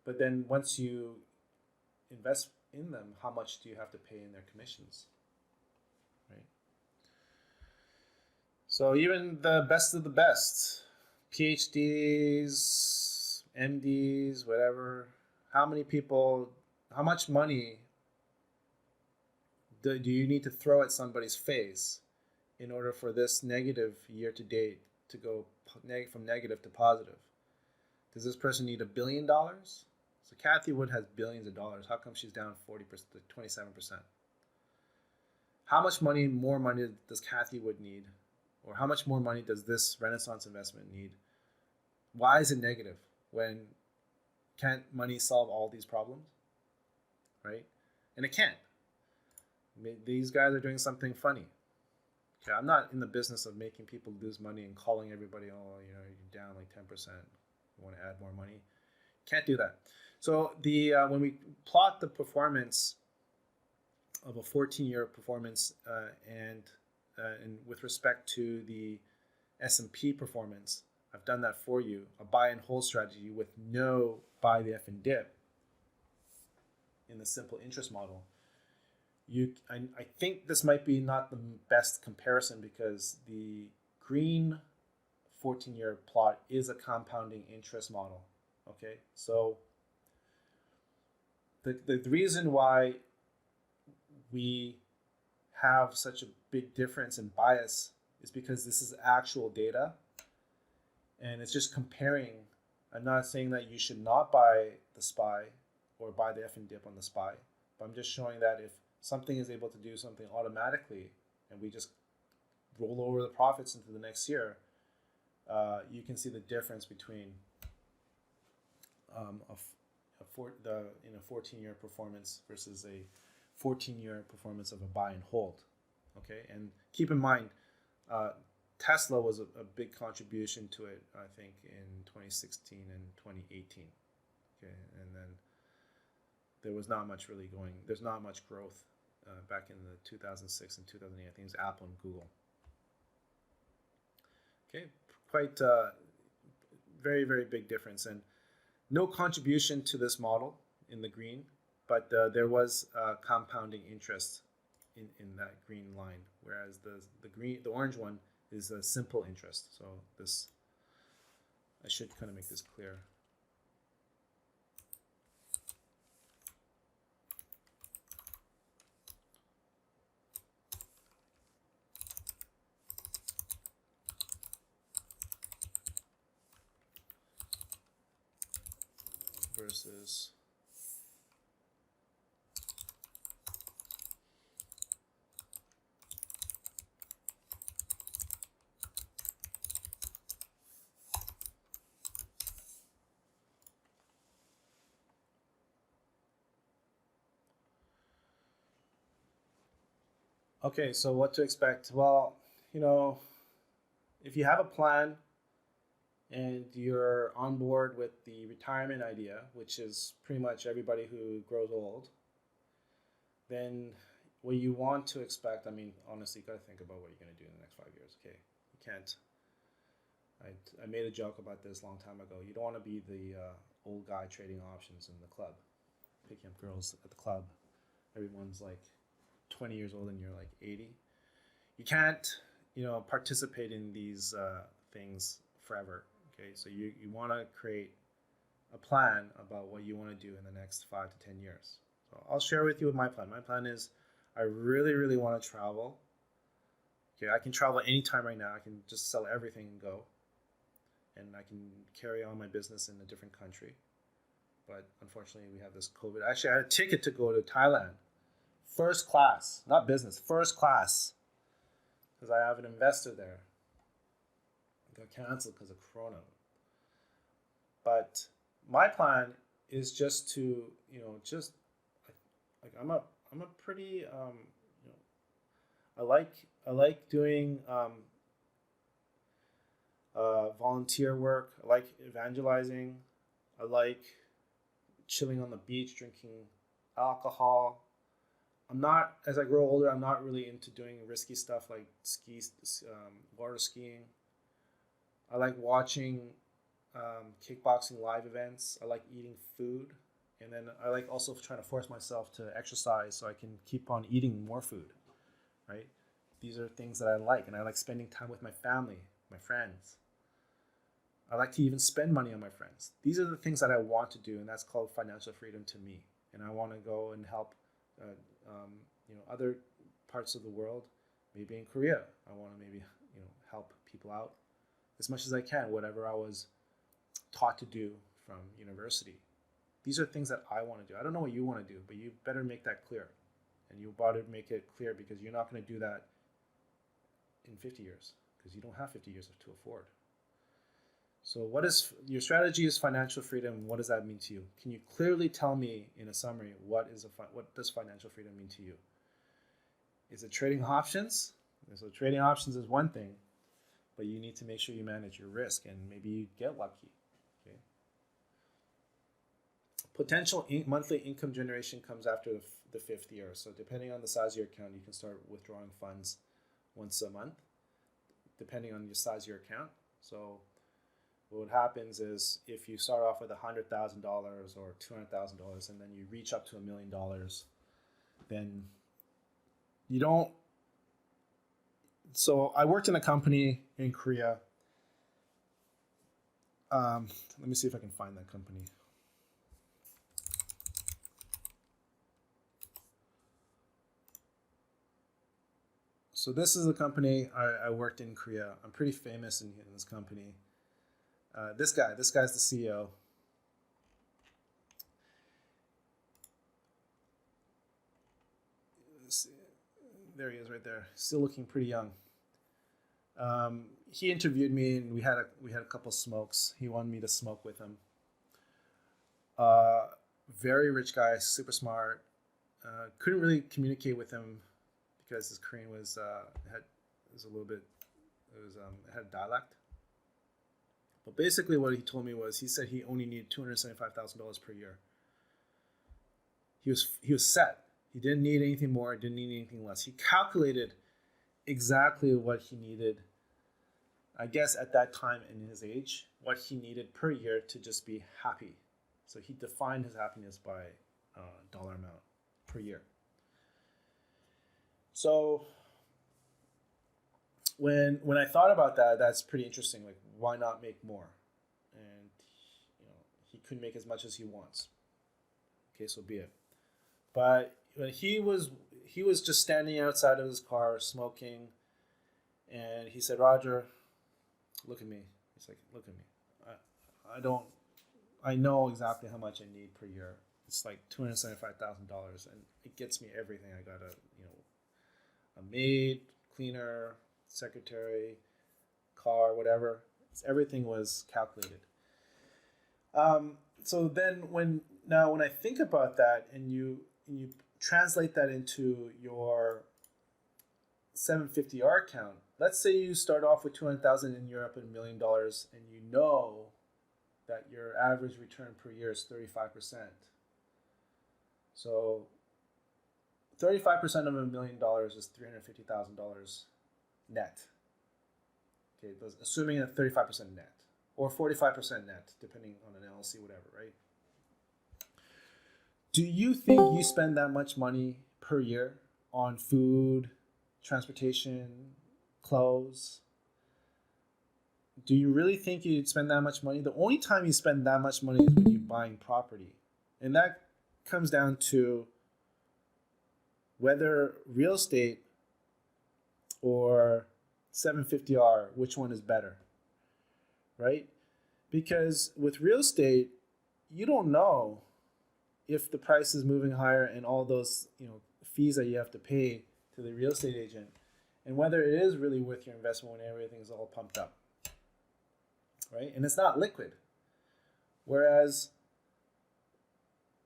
But then once you invest in them, how much do you have to pay in their commissions? Right? So even the best of the best, PhDs, MDs, whatever, how much money do you need to throw at somebody's face in order for this negative year to date to go from negative to positive? Does this person need $1 billion? So Kathy Wood has billions of dollars. How come she's down 40% to 27%? How much more money does Kathy Wood need? Or how much more money does this Renaissance investment need? Why is it negative? Can't money solve all these problems? Right? And it can't. These guys are doing something funny. Okay, I'm not in the business of making people lose money and calling everybody, you're down like 10%. You want to add more money? Can't do that. So when we plot the performance of a 14-year performance and with respect to the S&P performance, I've done that for you, a buy and hold strategy with no buy the F and dip in the simple interest model. I think this might be not the best comparison because the green 14-year plot is a compounding interest model. Okay, so the reason why we have such a big difference in bias is because this is actual data and it's just comparing. I'm not saying that you should not buy the SPY or buy the F and dip on the SPY, but I'm just showing that if something is able to do something automatically and we just roll over the profits into the next year, you can see the difference between a 14-year performance versus a 14-year performance of a buy and hold. Okay, and keep in mind, Tesla was a big contribution to it, I think, in 2016 and 2018. Okay, and then there's not much growth back in the 2006 and 2008. I think it was Apple and Google. Okay, quite very, very big difference, and no contribution to this model in the green, but there was compounding interest in that green line, whereas the orange one is a simple interest. So I should kind of make this clear. Versus okay, so what to expect? Well, if you have a plan and you're on board with the retirement idea, which is pretty much everybody who grows old, then what you want to expect, honestly, you got to think about what you're going to do in the next 5 years, okay? You can't, I made a joke about this a long time ago. You don't want to be the old guy trading options in the club, picking up girls at the club. Everyone's like 20 years old and you're like 80. You can't participate in these things forever. Okay, so you want to create a plan about what you want to do in the next 5 to 10 years. So I'll share with you my plan. My plan is I really, really want to travel. Okay, I can travel anytime right now. I can just sell everything and go. And I can carry on my business in a different country. But unfortunately, we have this COVID. Actually, I had a ticket to go to Thailand. First class, not business, first class. Because I have an investor there. It got canceled because of Corona. But my plan is just to, I'm a pretty, I like doing volunteer work. I like evangelizing. I like chilling on the beach, drinking alcohol. As I grow older, I'm not really into doing risky stuff like water skiing. I like watching kickboxing live events. I like eating food. And then I like also trying to force myself to exercise so I can keep on eating more food, right? These are things that I like. And I like spending time with my family, my friends. I like to even spend money on my friends. These are the things that I want to do, and that's called financial freedom to me. And I want to go and help other parts of the world, maybe in Korea. I want to maybe help people out as much as I can, whatever I was taught to do from university. These are things that I want to do. I don't know what you want to do, but you better make that clear. And you better make it clear because you're not going to do that in 50 years because you don't have 50 years to afford. So what is your strategy is financial freedom? What does that mean to you? Can you clearly tell me in a summary what does financial freedom mean to you? Is it trading options? So trading options is one thing, but you need to make sure you manage your risk and maybe you get lucky. Okay. Potential monthly income generation comes after the 5th year. So depending on the size of your account, you can start withdrawing funds once a month, depending on the size of your account. So what happens is if you start off with $100,000 or $200,000 and then you reach up to $1 million, then you don't. So I worked in a company in Korea. Let me see if I can find that company. So this is the company I worked in Korea. I'm pretty famous in this company. This guy's the CEO. There he is right there. Still looking pretty young. He interviewed me and we had a couple smokes. He wanted me to smoke with him. Very rich guy, super smart. Couldn't really communicate with him because his Korean had a dialect. But basically what he told me was he said he only needed $275,000 per year. He was set. He didn't need anything more, didn't need anything less. He calculated exactly what he needed, I guess at that time in his age, what he needed per year to just be happy. So he defined his happiness by dollar amount per year. So when I thought about that, that's pretty interesting. Like, why not make more? And he couldn't make as much as he wants. Okay, so be it. But when he was just standing outside of his car smoking, and he said, "Roger, look at me." He's like, "Look at me. I know exactly how much I need per year. It's like $275,000, and it gets me everything. I got a maid, cleaner, secretary, car, whatever. Everything was calculated." So then when I think about that and you translate that into your 750R account, let's say you start off with 200,000 and you're up at $1 million, and you know that your average return per year is 35%. So 35% of $1 million is $350,000 net. Okay, assuming a 35% net or 45% net, depending on an LLC, whatever, right? Do you think you spend that much money per year on food, transportation, clothes. Do you really think you'd spend that much money? The only time you spend that much money is when you're buying property. And that comes down to whether real estate or 750R, which one is better, right? Because with real estate, you don't know if the price is moving higher and all those, fees that you have to pay to the real estate agent, and whether it is really worth your investment when everything's all pumped up, right? And it's not liquid. Whereas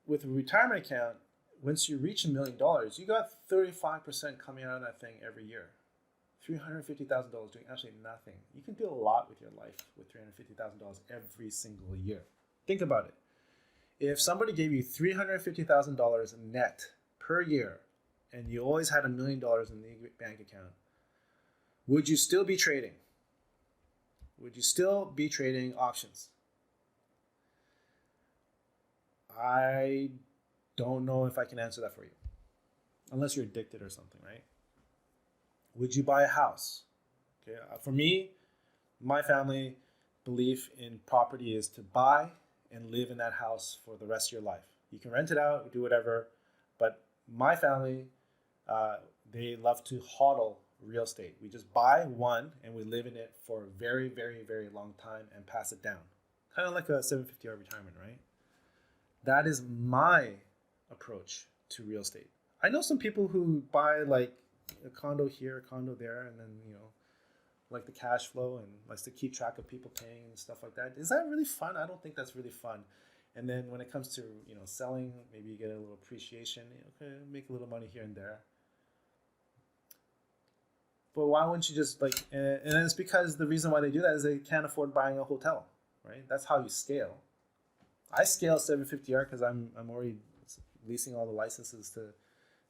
with a retirement account, once you reach $1 million, you got 35% coming out of that thing every year. $350,000 doing absolutely nothing. You can do a lot with your life with $350,000 every single year. Think about it. If somebody gave you $350,000 net per year and you always had $1 million in the bank account, would you still be trading? Would you still be trading options? I don't know if I can answer that for you. Unless you're addicted or something, right? Would you buy a house? Okay. For me, my family belief in property is to buy and live in that house for the rest of your life. You can rent it out, do whatever, but my family, they love to hodl real estate. We just buy one and we live in it for a very, very, very long time and pass it down. Kind of like a 750R retirement, right? That is my approach to real estate. I know some people who buy like a condo here, a condo there, and then, like the cash flow and likes to keep track of people paying and stuff like that. Is that really fun? I don't think that's really fun. And then when it comes to, selling, maybe you get a little appreciation, okay, make a little money here and there. But why wouldn't you just and it's because the reason why they do that is they can't afford buying a hotel, right? That's how you scale. I scale 750R because I'm already leasing all the licenses to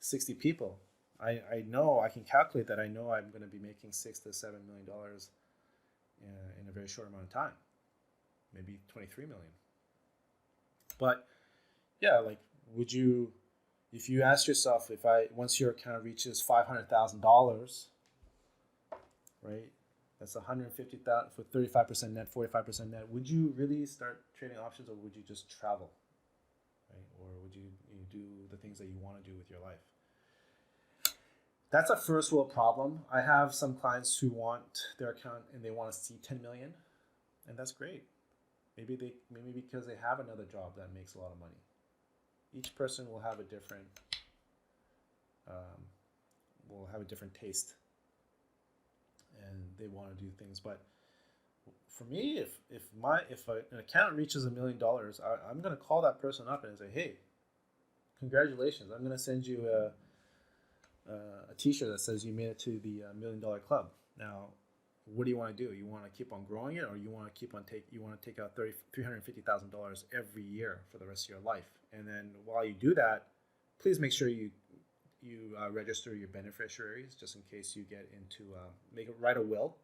60 people. I know I can calculate that. I know I'm going to be making $6 to $7 million in a very short amount of time, maybe 23 million. But yeah, would you, if you ask yourself, once your account reaches $500,000, right? That's 150,000 for 35% net, 45% net. Would you really start trading options, or would you just travel, right? Or would you do the things that you want to do with your life? That's a first world problem. I have some clients who want their account and they want to see 10 million, and that's great. Maybe because they have another job that makes a lot of money. Each person will have a different taste, and they want to do things. But for me, if an account reaches $1 million, I'm going to call that person up and say, hey, congratulations! I'm going to send you a t-shirt that says you made it to the $1 Million Club. Now, what do you want to do? You want to keep on growing it, or you want to take out $350,000 every year for the rest of your life? And then while you do that, please make sure you register your beneficiaries, just in case you get into write a will.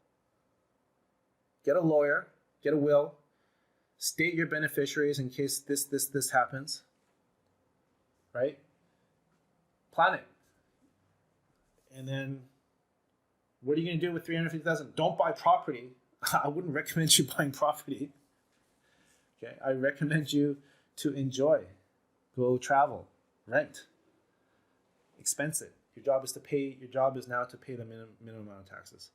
Get a lawyer, get a will, state your beneficiaries in case this happens, right? Plan it. And then what are you going to do with $350,000? Don't buy property. I wouldn't recommend you buying property. Okay, I recommend you to enjoy, go travel, rent, expense it. Your job is now to pay the minimum amount of taxes.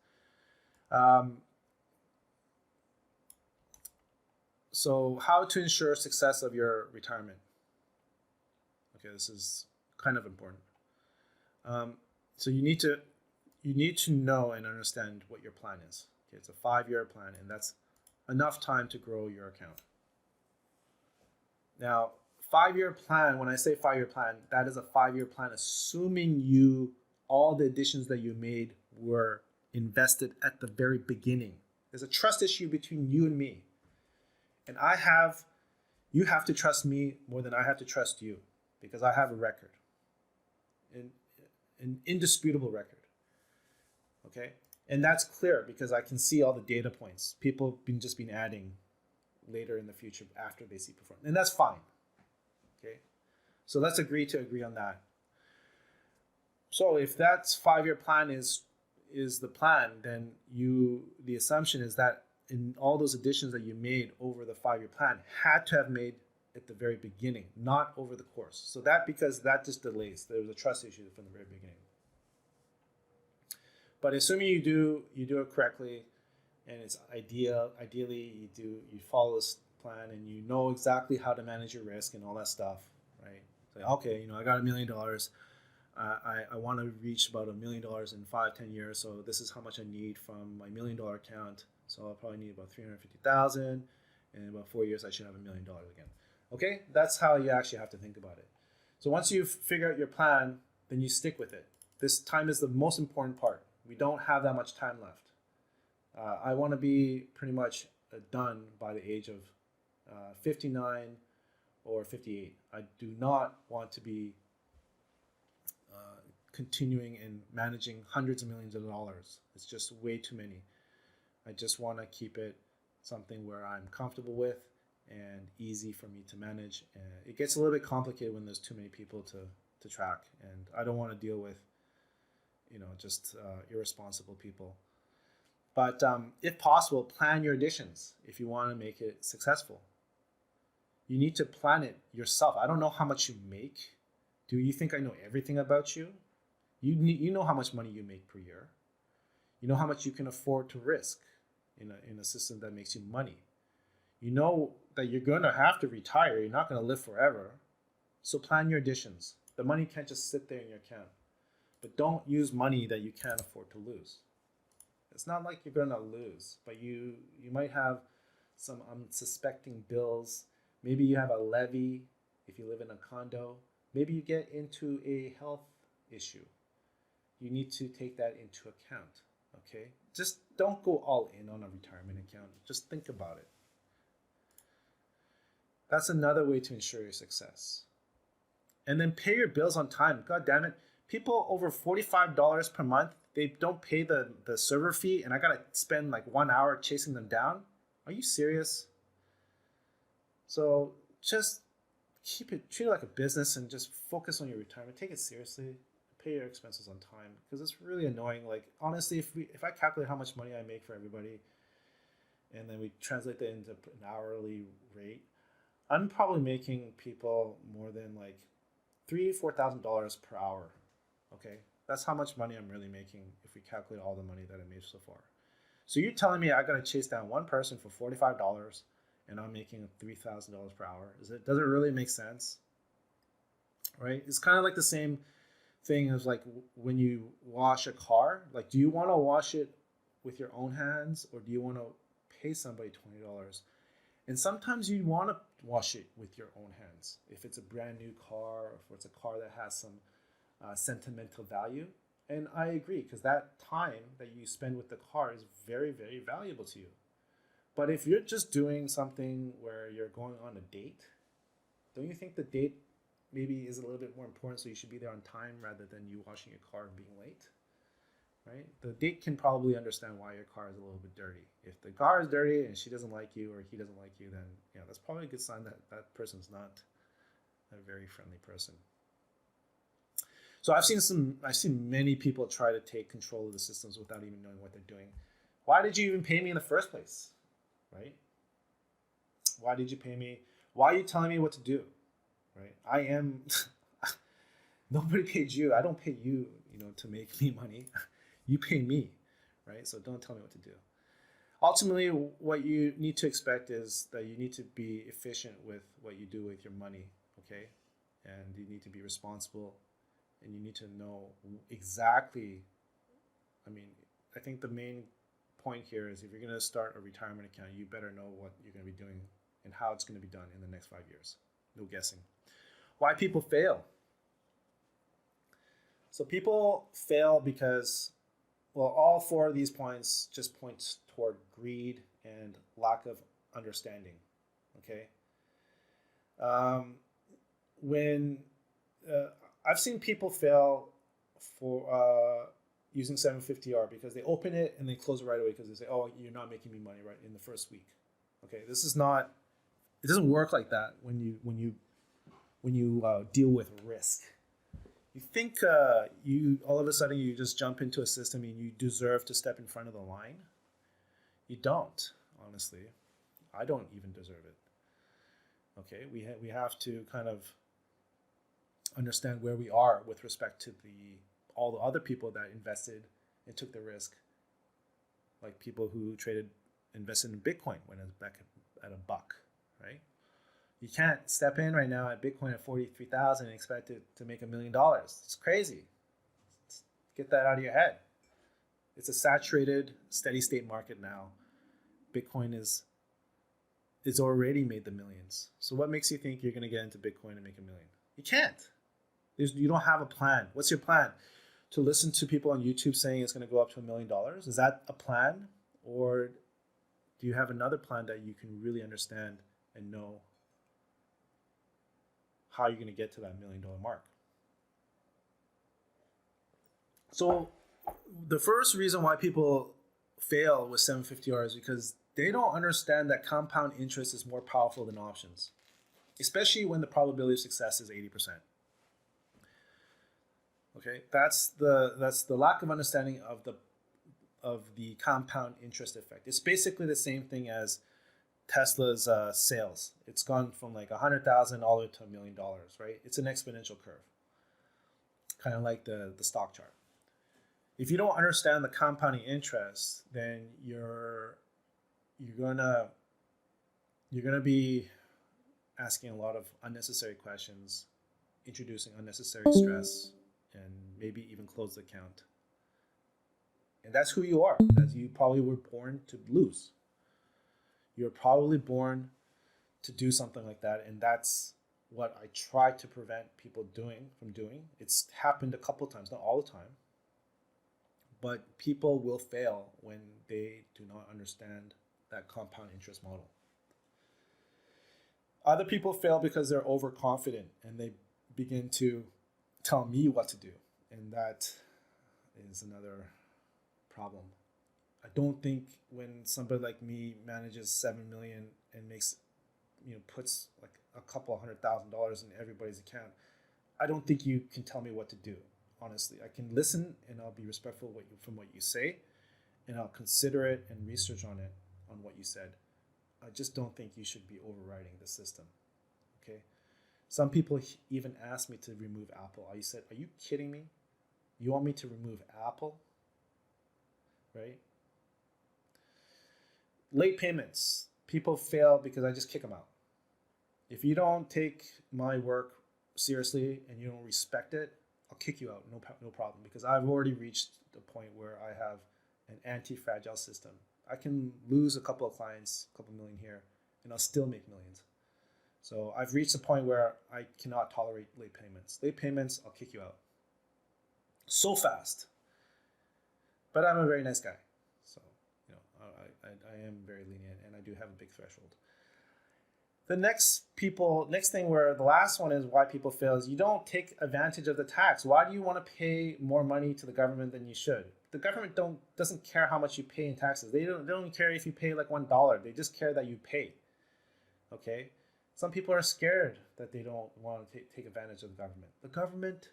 So how to ensure success of your retirement? Okay, this is kind of important. So you need to know and understand what your plan is. Okay, it's a 5-year plan, and that's enough time to grow your account. Now, 5-year plan, when I say 5-year plan, that is a 5-year plan assuming all the additions that you made were invested at the very beginning. There's a trust issue between you and me. And you have to trust me more than I have to trust you, because I have a record. An indisputable record. Okay? And that's clear because I can see all the data points. People have been adding later in the future after they see performance. And that's fine. Okay? So let's agree on that. So if that 5-year plan is is the plan, then the assumption is that in all those additions that you made over the 5-year plan had to have made at the very beginning, not over the course. So because that just delays. There was a trust issue from the very beginning. But assuming you do it correctly, and it's ideally you follow this plan and you know exactly how to manage your risk and all that stuff, right? So, okay, I got $1 million. I want to reach about $1 million in 5-10 years. So this is how much I need from my $1 million account. So I'll probably need about $350,000, and in about 4 years I should have $1 million again. Okay, that's how you actually have to think about it. So once you figure out your plan, then you stick with it. This time is the most important part. We don't have that much time left. I want to be pretty much done by the age of 59 or 58. I do not want to be continuing and managing hundreds of millions of dollars. It's just way too many. I just want to keep it something where I'm comfortable with and easy for me to manage. And it gets a little bit complicated when there's too many people to track, and I don't want to deal with just irresponsible people. But if possible, plan your additions if you want to make it successful. You need to plan it yourself. I don't know how much you make. Do you think I know everything about you? You know how much money you make per year. You know how much you can afford to risk in a system that makes you money. You know that you're going to have to retire. You're not going to live forever. So plan your additions. The money can't just sit there in your account. But don't use money that you can't afford to lose. It's not like you're going to lose, but you might have some unsuspecting bills. Maybe you have a levy if you live in a condo. Maybe you get into a health issue. You need to take that into account, okay? Just don't go all in on a retirement account. Just think about it. That's another way to ensure your success. And then pay your bills on time. God damn it. People over $45 per month, they don't pay the server fee, and I gotta spend like 1 hour chasing them down. Are you serious? So just treat it like a business and just focus on your retirement. Take it seriously. Pay your expenses on time, because it's really annoying. Like, honestly, if I calculate how much money I make for everybody, and then we translate that into an hourly rate, I'm probably making people more than like $3,000-$4,000 per hour. Okay, that's how much money I'm really making if we calculate all the money that I made so far. So you're telling me I gotta chase down one person for $45 and I'm making $3,000 per hour? Does it really make sense? Right? It's kind of like the same thing as like when you wash a car. Like, do you want to wash it with your own hands, or do you want to pay somebody $20? And sometimes you want to wash it with your own hands if it's a brand new car, or if it's a car that has some sentimental value. And I agree, because that time that you spend with the car is very, very valuable to you. But if you're just doing something where you're going on a date, don't you think the date maybe is a little bit more important, so you should be there on time rather than you washing your car and being late? Right? The date can probably understand why your car is a little bit dirty. If the car is dirty and she doesn't like you or he doesn't like you, then that's probably a good sign that that person's not a very friendly person. So I've seen many people try to take control of the systems without even knowing what they're doing. Why did you even pay me in the first place? Right? Why did you pay me? Why are you telling me what to do? Right? Nobody paid you. I don't pay you, to make me money. You pay me, right? So don't tell me what to do. Ultimately, what you need to expect is that you need to be efficient with what you do with your money, okay? And you need to be responsible, and you need to know exactly. I think the main point here is, if you're going to start a retirement account, you better know what you're going to be doing and how it's going to be done in the next 5 years. No guessing. Why people fail? So people fail because, all 4 of these points just point toward greed and lack of understanding. Okay. I've seen people fail for using 750R because they open it and they close it right away because they say, "Oh, you're not making me money right in the first week." Okay, this is not. It doesn't work like that when you deal with risk. You think you all of a sudden you just jump into a system and you deserve to step in front of the line? You don't, honestly. I don't even deserve it. Okay, we have to kind of understand where we are with respect to all the other people that invested and took the risk, like people who invested in Bitcoin when it was back at $1, right? You can't step in right now at Bitcoin at 43,000 and expect it to make $1 million. It's crazy. Get that out of your head. It's a saturated, steady state market now. Bitcoin is already made the millions. So what makes you think you're going to get into Bitcoin and make $1 million? You can't. You don't have a plan. What's your plan? To listen to people on YouTube saying it's going to go up to $1 million? Is that a plan? Or do you have another plan that you can really understand and know how you're going to get to that $1 million mark? So the first reason why people fail with 750R is because they don't understand that compound interest is more powerful than options, especially when the probability of success is 80%. Okay, that's the lack of understanding of the compound interest effect. It's basically the same thing as Tesla's sales. It's gone from like 100,000 all the way to $1 million, right? It's an exponential curve, kind of like the stock chart. If you don't understand the compounding interest, then you're gonna be asking a lot of unnecessary questions, introducing unnecessary stress, and maybe even close the account. And that's who you are. That you probably were born to lose. You're probably born to do something like that, and that's what I try to prevent people from doing. It's happened a couple of times, not all the time, but people will fail when they do not understand that compound interest model. Other people fail because they're overconfident and they begin to tell me what to do, and that is another problem. I don't think when somebody like me manages 7 million and makes, puts like a couple $100,000 in everybody's account, I don't think you can tell me what to do. Honestly, I can listen and I'll be respectful from what you say, and I'll consider it and research on what you said. I just don't think you should be overriding the system. Okay. Some people even asked me to remove Apple. I said, "Are you kidding me? You want me to remove Apple?" Right? Late payments. People fail because I just kick them out. If you don't take my work seriously and you don't respect it, I'll kick you out. No problem. Because I've already reached the point where I have an anti-fragile system. I can lose a couple of clients, a couple million here, and I'll still make millions. So I've reached a point where I cannot tolerate late payments. Late payments, I'll kick you out. So fast. But I'm a very nice guy. So, I am very lenient, and I do have a big threshold. The next thing where the last one is why people fail is you don't take advantage of the tax. Why do you want to pay more money to the government than you should? The government doesn't care how much you pay in taxes. They don't care if you pay like $1. They just care that you pay. Okay? Some people are scared that they don't want to take advantage of the government. The government,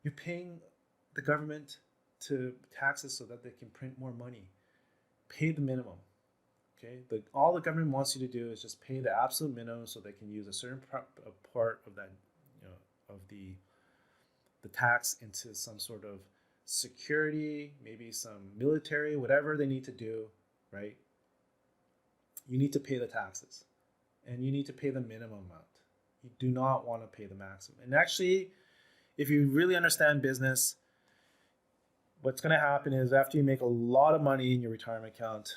you're paying the government to taxes so that they can print more money. Pay the minimum. Okay, all the government wants you to do is just pay the absolute minimum so they can use a certain part of that, of the tax into some sort of security, maybe some military, whatever they need to do, right? You need to pay the taxes, and you need to pay the minimum amount. You do not want to pay the maximum. And actually, if you really understand business, what's going to happen is after you make a lot of money in your retirement account,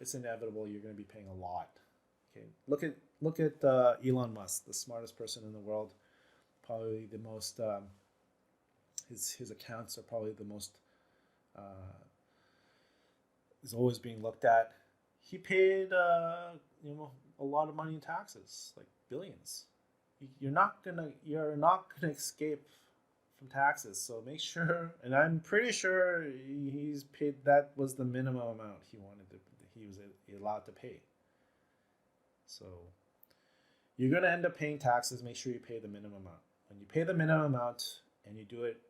it's inevitable you're going to be paying a lot. Okay, look at Elon Musk, the smartest person in the world, probably the most. His accounts are probably the most. Is always being looked at. He paid a lot of money in taxes, like billions. You're not gonna escape from taxes. So make sure, and I'm pretty sure he's paid. That was the minimum amount he was allowed to pay. So you're gonna end up paying taxes. Make sure you pay the minimum amount. when you pay the minimum amount and you do it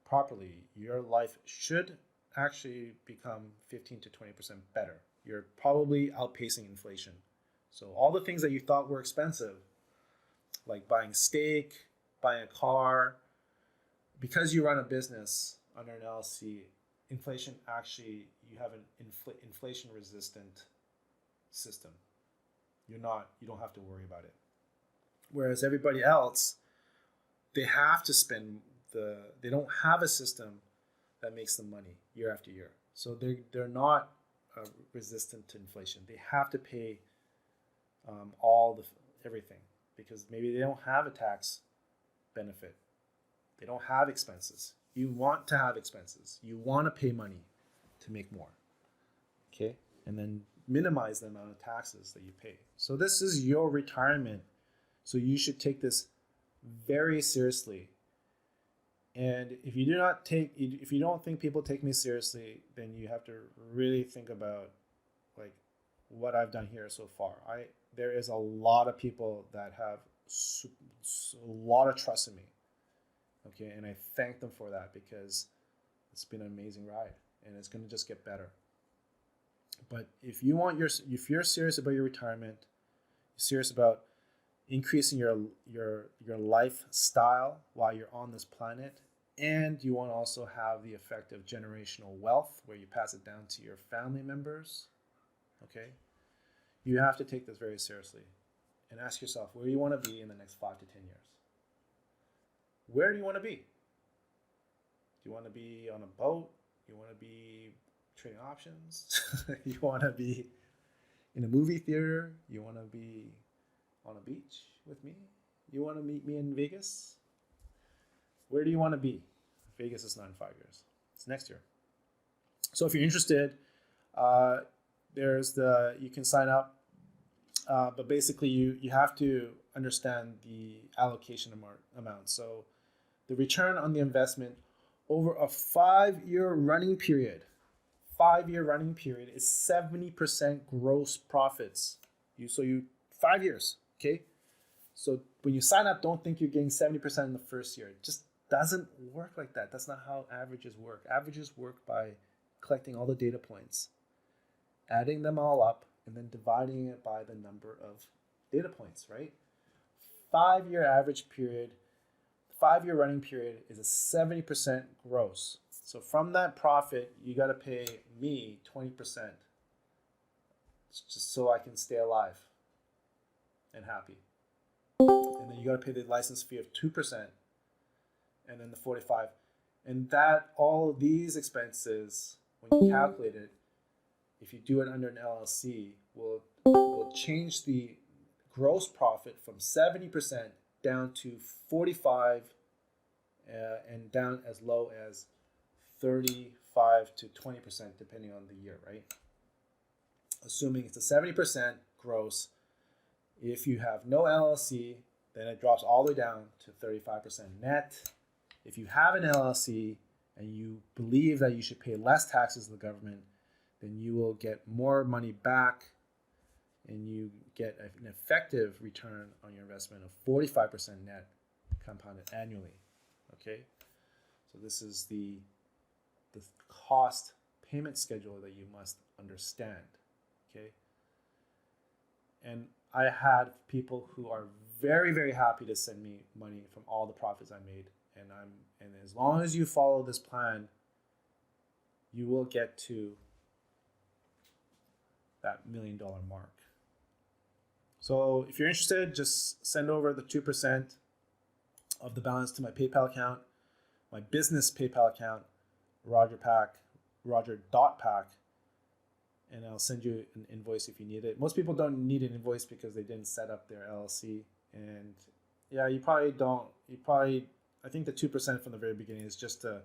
properly, your life should actually become 15 to 20% better. You're probably outpacing inflation. So all the things that you thought were expensive, like buying steak, buying a car, because you run a business under an LLC, inflation actually, you have an inflation resistant system. You don't have to worry about it. Whereas everybody else, they have to spend they don't have a system that makes them money year after year. So they're not resistant to inflation. They have to pay everything because maybe they don't have a tax benefit. They don't have expenses. You want to have expenses. You want to pay money to make more. Okay? And then minimize the amount of taxes that you pay. So this is your retirement. So you should take this very seriously. And if you don't think people take me seriously, then you have to really think about like what I've done here so far. There is a lot of people that have a lot of trust in me. Okay, and I thank them for that because it's been an amazing ride and it's going to just get better. But if you're serious about your retirement, you're serious about increasing your lifestyle while you're on this planet, and you want to also have the effect of generational wealth where you pass it down to your family members, okay, you have to take this very seriously and ask yourself where you want to be in the next 5 to 10 years. Where do you want to be? Do you want to be on a boat? You want to be trading options? You want to be in a movie theater? You want to be on a beach with me? You want to meet me in Vegas? Where do you want to be? Vegas is not in 5 years. It's next year. So if you're interested, you can sign up. But basically you have to understand the allocation amount. So the return on the investment over a 5-year running period is 70% gross profits. 5 years, okay? So when you sign up, don't think you're getting 70% in the first year. It just doesn't work like that. That's not how averages work. Averages work by collecting all the data points, adding them all up, and then dividing it by the number of data points, right? 5-year running period is a 70% gross. So from that profit, you got to pay me 20%, just so I can stay alive and happy. And then you got to pay the license fee of 2%, and then the 45%. And that all of these expenses, when you calculate it, if you do it under an LLC, will change the gross profit from 70% down to 45% and down as low as 35 to 20% depending on the year, right? Assuming it's a 70% gross. If you have no LLC, then it drops all the way down to 35% net. If you have an LLC and you believe that you should pay less taxes to the government, then you will get more money back and you get an effective return on your investment of 45% net compounded annually. Okay, so this is the cost payment schedule that you must understand. Okay, and I had people who are very, very happy to send me money from all the profits I made, and as long as you follow this plan, you will get to that $1 million mark. So if you're interested, just send over the 2% of the balance to my PayPal account, my business PayPal account, roger.pack, and I'll send you an invoice if you need it. Most people don't need an invoice because they didn't set up their LLC. And yeah, you probably don't. I think the 2% from the very beginning is just to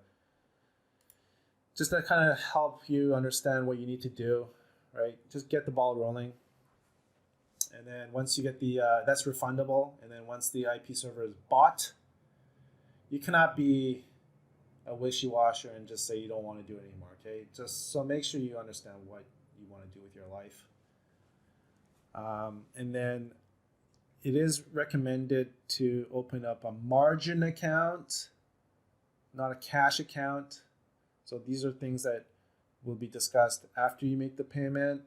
kind of help you understand what you need to do, right? Just get the ball rolling. And then once you get that's refundable. And then once the IP server is bought, you cannot be a wishy-washer and just say you don't want to do it anymore, okay? Just so make sure you understand what you want to do with your life. And then it is recommended to open up a margin account, not a cash account. So these are things that will be discussed after you make the payment.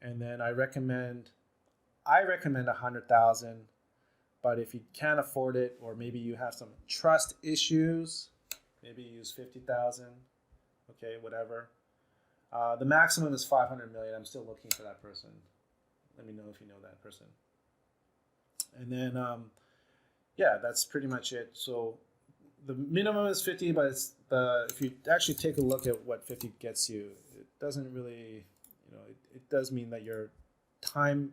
And then I recommend 100,000, but if you can't afford it, or maybe you have some trust issues, maybe you use 50,000. Okay, whatever. The maximum is 500 million. I'm still looking for that person. Let me know if you know that person. And then, yeah, that's pretty much it. So the minimum is 50, but if you actually take a look at what 50 gets you, it doesn't really, it does mean that your time,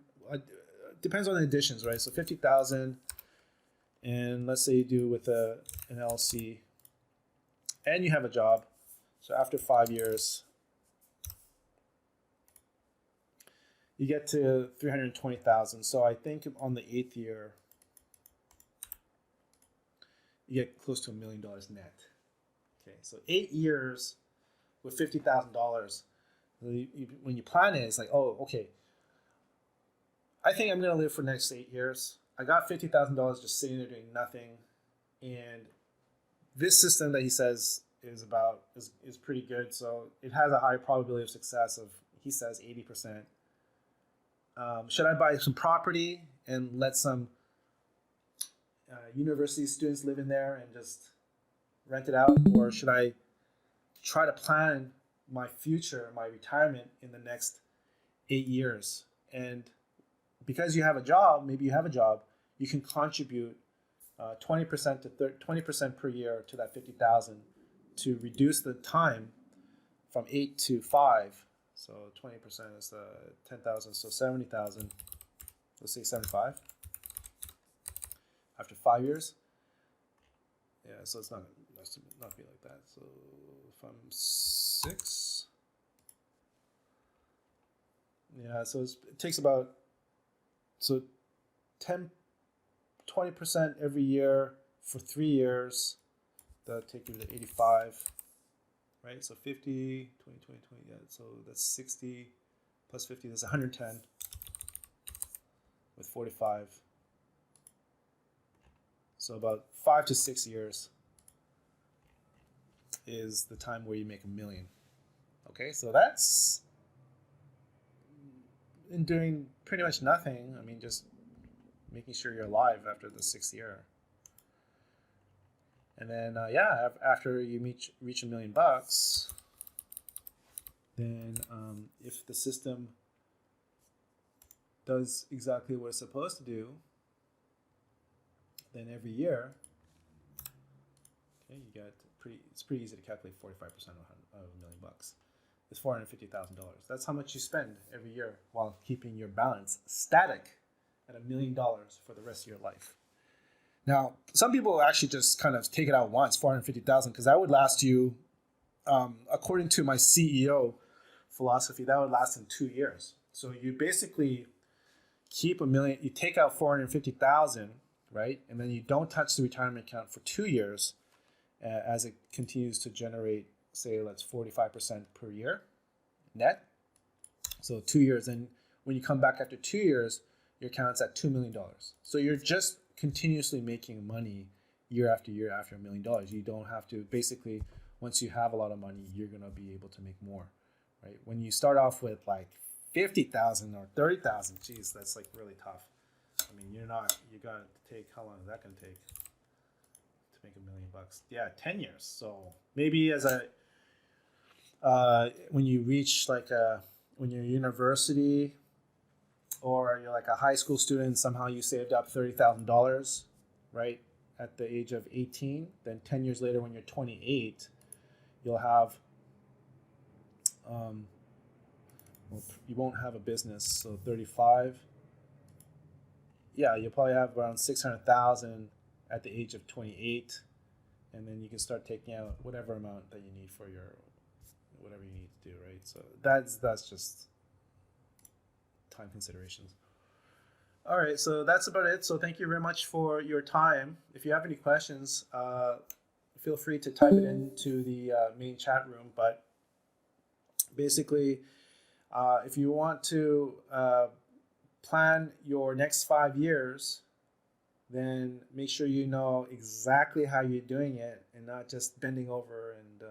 depends on the additions, right? So 50,000, and let's say you do with an LLC, and you have a job. So after 5 years, you get to 320,000. So I think on the 8th year, you get close to $1 million net. Okay, so 8 years with $50,000. When you plan it, it's like, oh, okay, I think I'm going to live for the next 8 years. I got $50,000 just sitting there doing nothing. And this system that he says is pretty good. So it has a high probability of success of, he says, 80%. Should I buy some property and let some university students live in there and just rent it out? Or should I try to plan my future, my retirement in the next 8 years? And because you have a job, maybe you have a job, you can contribute 20% to 20% per year to that 50,000 to reduce the time from 8 to 5. So 20% is 10,000, so 70,000. Let's say 75 after 5 years. Yeah, so it's not be like that. So from 6, yeah, so it takes about 20% every year for 3 years. That'll take you to 85, right? So 50, 20, 20, 20, yeah, so that's 60 plus 50, that's 110 with 45. So about 5 to 6 years is the time where you make $1 million. Okay, so that's in doing pretty much nothing. I mean, just making sure you're alive after the 6th year. And then, yeah, after you reach $1 million, then if the system does exactly what it's supposed to do, then every year, okay, you get it's pretty easy to calculate 45% of $1 million. It's $450,000. That's how much you spend every year while keeping your balance static at $1 million for the rest of your life. Now, some people actually just kind of take it out once, 450,000, because that would last you, according to my CEO philosophy, that would last in 2 years. So you basically keep $1 million, you take out 450,000, right? And then you don't touch the retirement account for 2 years as it continues to generate, say, let's 45% per year net. So 2 years. And when you come back after 2 years, your account's at $2 million. So you're just continuously making money year after year after $1 million. You don't have to, basically, once you have a lot of money, you're going to be able to make more, right? When you start off with like 50,000 or 30,000, geez, that's like really tough. I mean, you got to take, how long is that going to take to make $1 million? Yeah, 10 years. So maybe as when you reach like when you're university, or you're like a high school student, somehow you saved up $30,000, right, at the age of 18. Then 10 years later, when you're 28, you'll have, well, you won't have a business, so 35. Yeah, you'll probably have around 600,000 at the age of 28, and then you can start taking out whatever amount that you need for your, whatever you need to do, right? So that's just time considerations. All right, so that's about it. So thank you very much for your time. If you have any questions, feel free to type it into the main chat room. But basically, if you want to plan your next 5 years, then make sure you know exactly how you're doing it and not just bending over and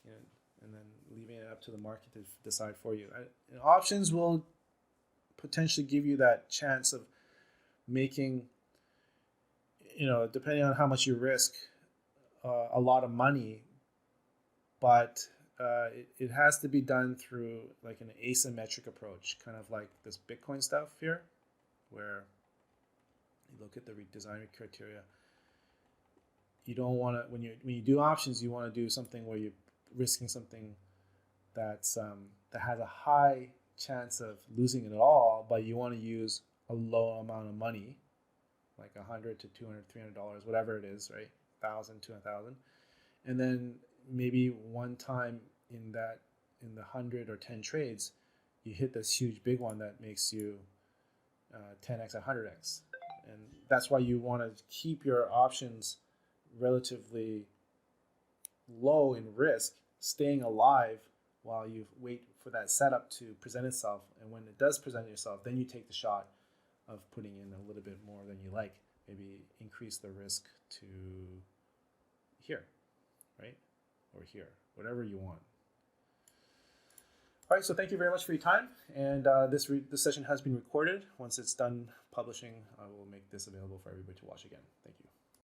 you know, and then leaving it up to the market to decide for you. Options will potentially give you that chance of making, you know, depending on how much you risk, a lot of money, but it has to be done through like an asymmetric approach, kind of like this Bitcoin stuff here, where you look at the design criteria. You don't want to, when you do options, you want to do something where you're risking something that's that has a high chance of losing it all, but you want to use a low amount of money, like $100 to $200, $300, whatever it is, right? 1,000 to 1,000, and then maybe one time in the 100 or 10 trades, you hit this huge big one that makes you 10x, 100x, and that's why you want to keep your options relatively low in risk, staying alive while you wait for that setup to present itself. And when it does present itself, then you take the shot of putting in a little bit more than you like. Maybe increase the risk to here, right? Or here, whatever you want. All right, so thank you very much for your time. And this session has been recorded. Once it's done publishing, I will make this available for everybody to watch again. Thank you.